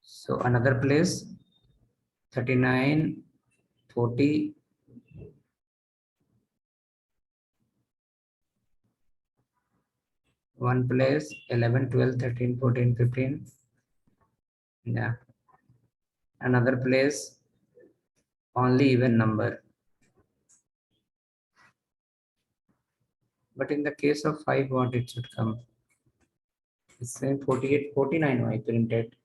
So another place 39, 40. One place 11, 12, 13, 14, 15. Yeah. Another place only even number. But in the case of 5, what it should come? It's saying 48, 49 I printed.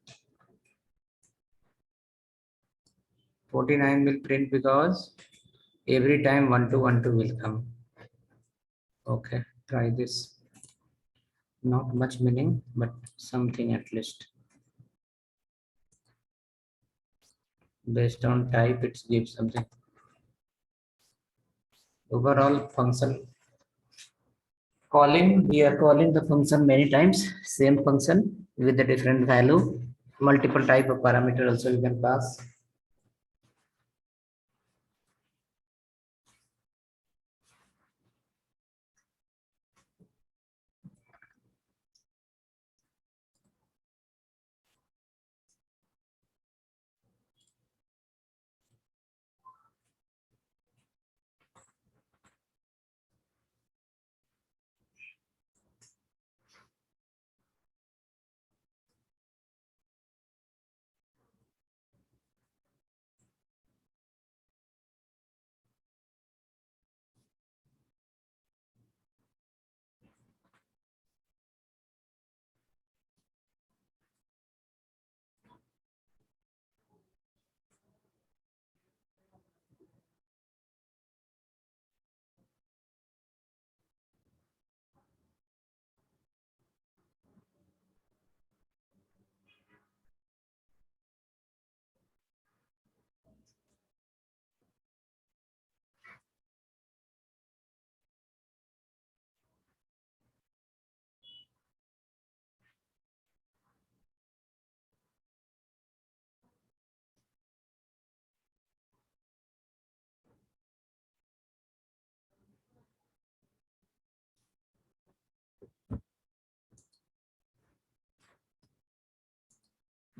49 will print because every time 1 to 1 2 will come. Okay, try this. Not much meaning, but something at least. Based on type, it gives something. Overall function calling, we are calling the function many times, same function with a different value. Multiple type of parameter also you can pass.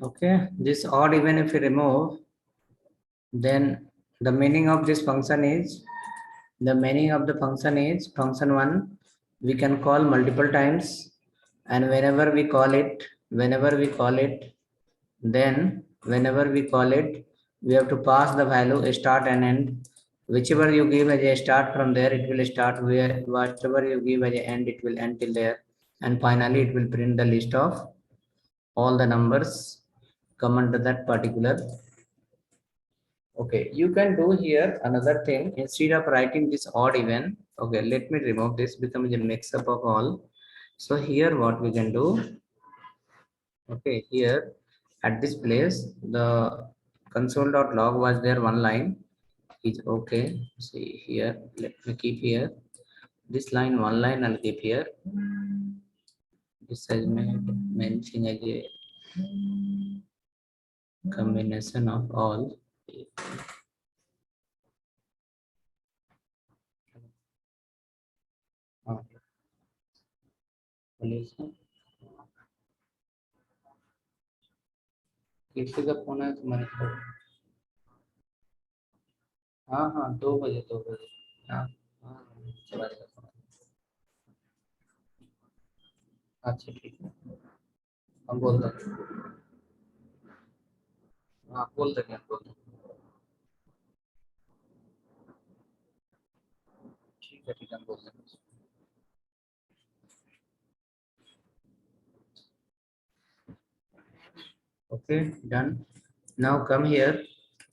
Okay, this odd even if we remove, then the meaning of this function is, the meaning of the function is function one we can call multiple times, and whenever we call it, then whenever we call it, we have to pass the value start and end. Whichever you give as a start, from there it will start, where whatever you give as a end, it will end till there, and finally it will print the list of all the numbers come under that particular. Okay, you can do here another thing. Instead of writing this odd even, okay, let me remove this, becomes a mix up of all. So here what we can do, okay, here at this place, the console.log was there, one line is okay. See here, let me keep here this line, one line I'll keep here. This has made mention as a combination of all. किसी का phone है तुम्हारे? हाँ हाँ, 2 बजे 2 बजे। हाँ हाँ, चला जाएगा। अच्छा ठीक है, हम बोल देंगे। हाँ बोल देंगे, बोल देंगे। ठीक है, हम बोल देंगे। Okay, done. Now come here,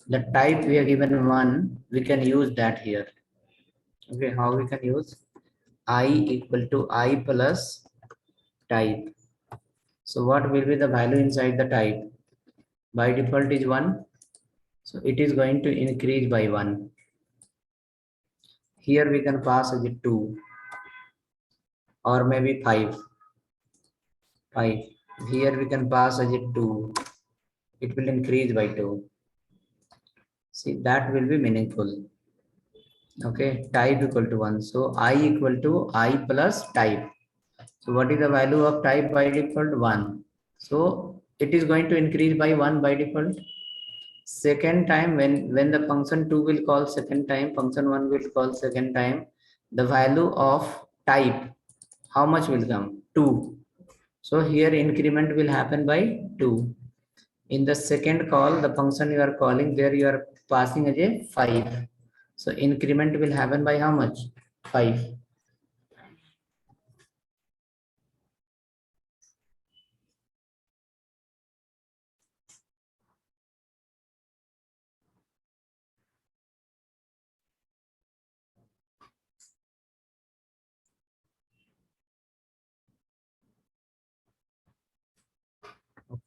the type we are given one, we can use that here. Okay, how we can use? I equal to I plus type. So what will be the value inside the type? By default is 1, so it is going to increase by 1. Here we can pass as a 2 or maybe 5. Here we can pass as a 2, it will increase by 2. See, that will be meaningful. Okay, type equal to 1, so I equal to I plus type. So what is the value of type by default? 1. So it is going to increase by 1 by default. Second time, when the function 2 will call second time, function 1 will call second time, the value of type, how much will come? 2. So here increment will happen by 2. In the second call, the function you are calling, there you are passing as a 5. So increment will happen by how much? 5.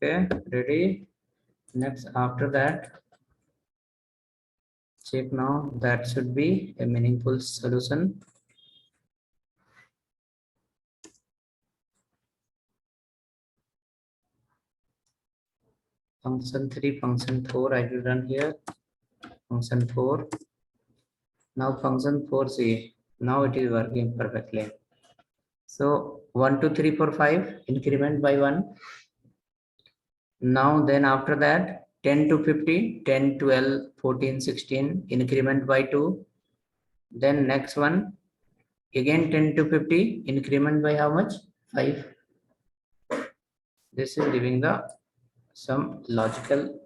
Okay, ready? Next, after that, check now. That should be a meaningful solution. Function 3, function 4, I will run here. Function 4. Now function 4, see, now it is working perfectly. So 1, 2, 3, 4, 5, increment by 1. Now then after that, 10 to 50, 10, 12, 14, 16, increment by 2. Then next one, again 10 to 50, increment by how much? 5. This is giving the some logical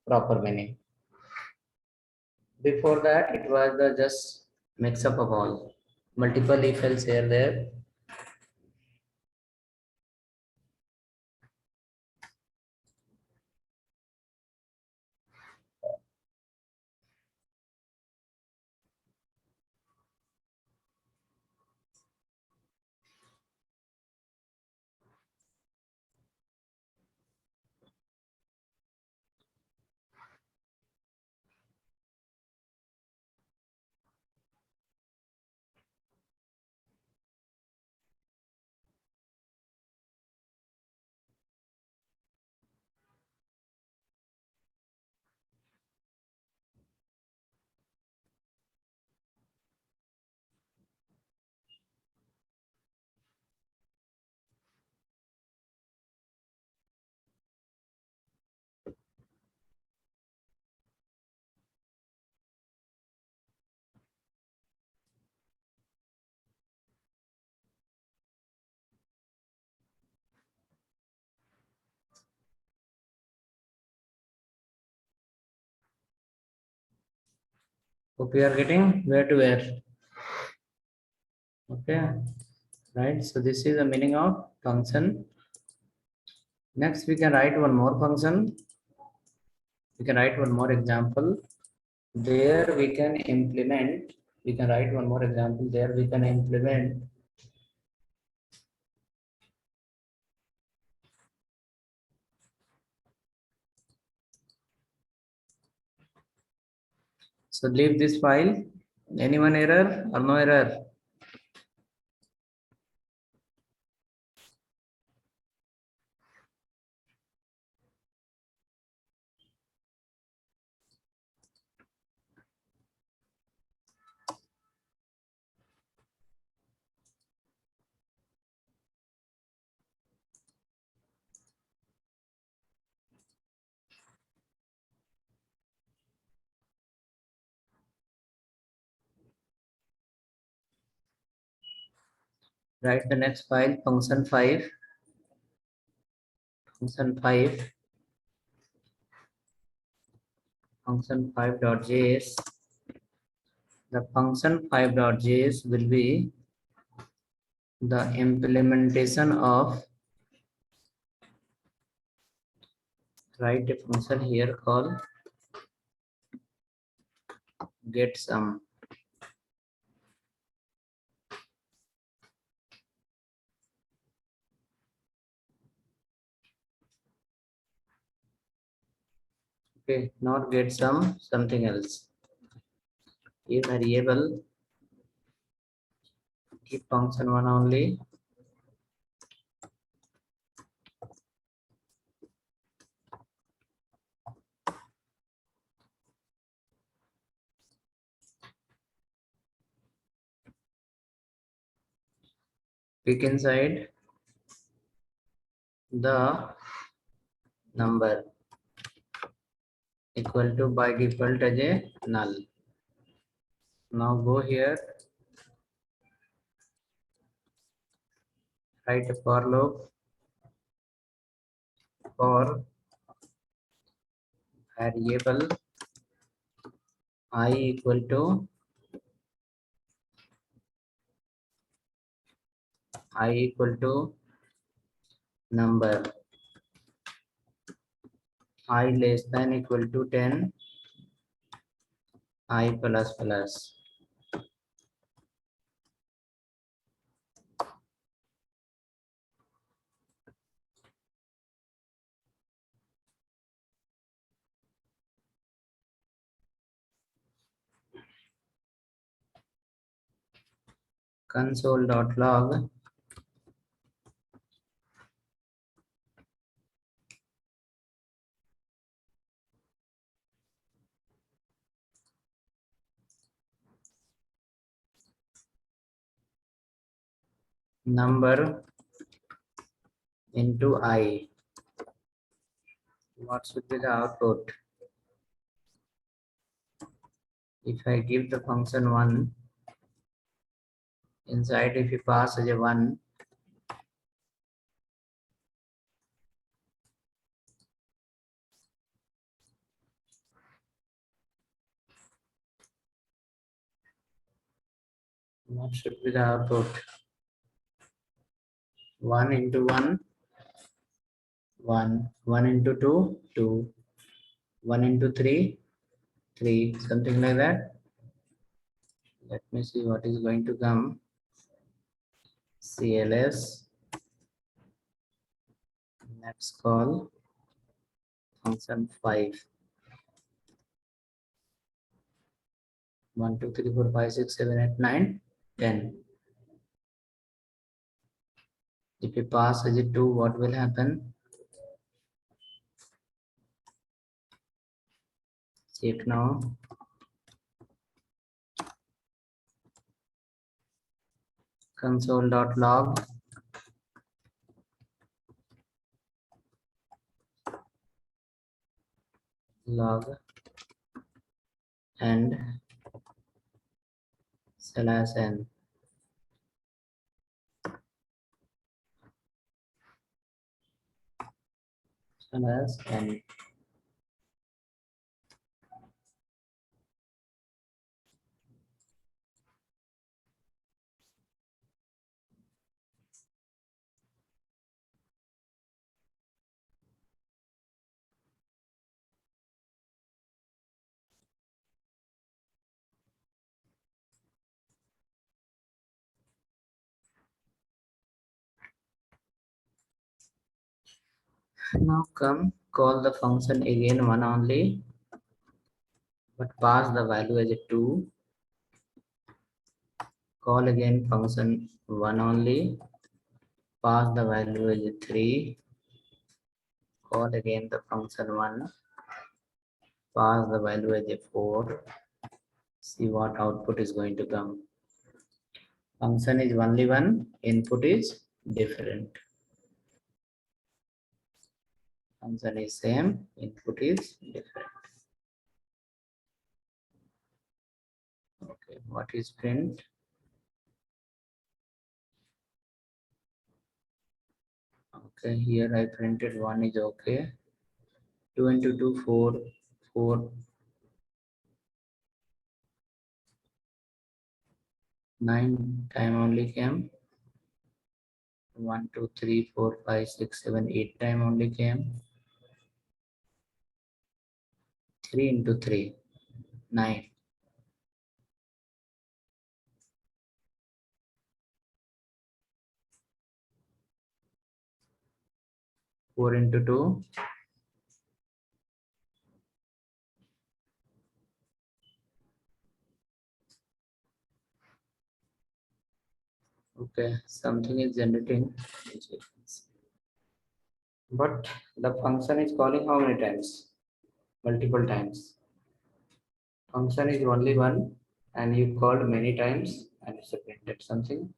proper meaning. Before that, it was the just mix up of all. Multiple if else here there. Hope you are getting where to where. Okay, right. So this is the meaning of function. Next, we can write one more function. We can write one more example. There we can implement. We can write one more example. There we can implement. So leave this file. Anyone error or no error? Write the next file, function 5. Function 5. Function 5.js. The function 5.js will be the implementation of, write a function here called getSum. Okay, not getSum, something else. A variable, keep function one only. Pick inside the number equal to by default as a null. Now go here, write a for loop for variable I equal to number I less than equal to 10 I plus plus. Console.log number into I. What should be the output? If I give the function 1, inside if you pass as a 1, what should be the output? 1 into 1, 1, 1 into 2, 2, 1 into 3, 3, something like that. Let me see what is going to come. CLS, next call, function 5. 1, 2, 3, 4, 5, 6, 7, 8, 9, 10. If you pass as a 2, what will happen? Check now. Console.log log and /n /n. Now come call the function again one only, but pass the value as a 2. Call again function one only, pass the value as a 3. Call again the function one, pass the value as a 4. See what output is going to come. Function is only one, input is different. Function is same, input is different. Okay, what is print? Okay, here I printed 1 is okay. 2 into 2, 4, 4, 9 time only came. 1, 2, 3, 4, 5, 6, 7, 8 time only came. 3 into 3, 9. 4 into 2, okay, something is generating. But the function is calling how many times? Multiple times. Function is only one and you called many times and it's a printed something.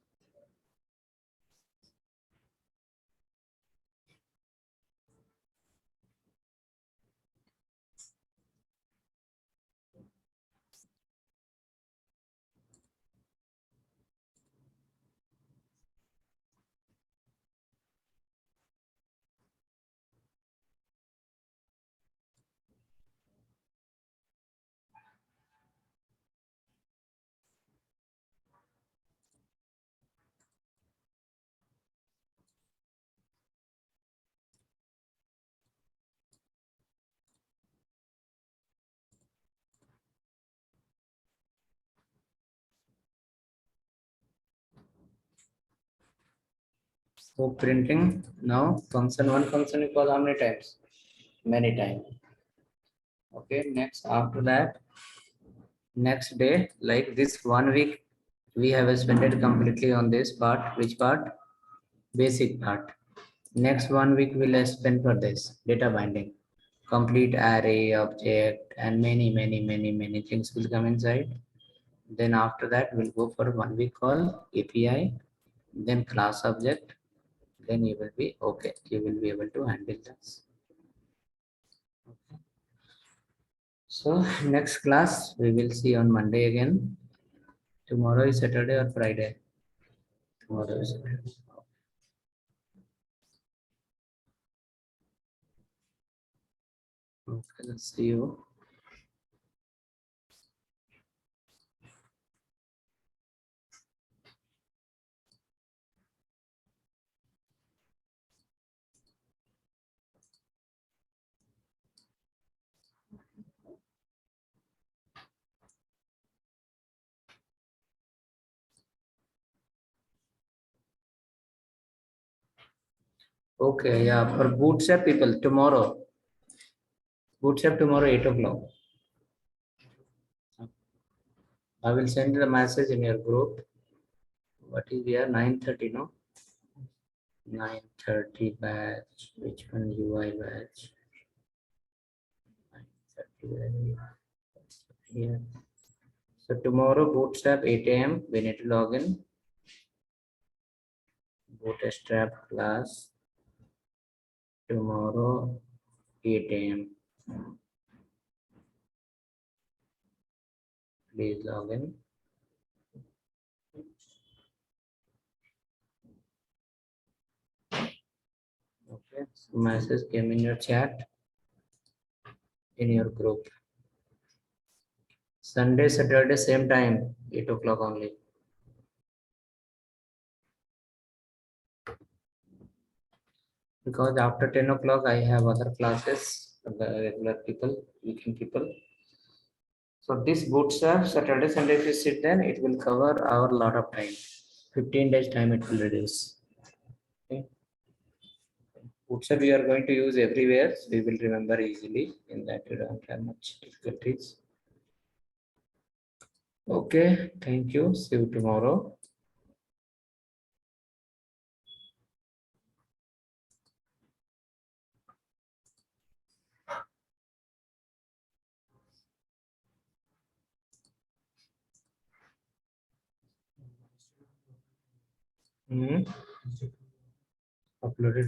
So printing now function one function you call how many times? Many times. Okay, next after that, next day, like this 1 week, we have spent it completely on this part. Which part? Basic part. Next 1 week we'll spend for this data binding, complete array, object, and many things will come inside. Then after that, we'll go for 1 week call API, then class object. Then you will be okay. You will be able to handle this. So next class we will see on Monday again. Tomorrow is Saturday or Friday? Tomorrow is Saturday. Okay, let's see you. Okay, yeah, for Bootstrap people tomorrow. Bootstrap tomorrow 8 o'clock. I will send the message in your group. What is here? 9:30, no? 9:30 batch. Which one UI batch? 9:30 here. So tomorrow Bootstrap 8 a.m. we need to log in. Bootstrap class tomorrow 8 a.m. Please log in. Okay, so message came in your chat in your group. Sunday, Saturday, same time, 8 o'clock only. Because after 10 o'clock, I have other classes for the regular people, weekend people. So this Bootstrap, Saturday, Sunday, if you sit there, it will cover our lot of time. 15 days time it will reduce. Okay. Bootstrap we are going to use everywhere, so we will remember easily. In that you don't have much difficulties. Okay, thank you. See you tomorrow. Uploaded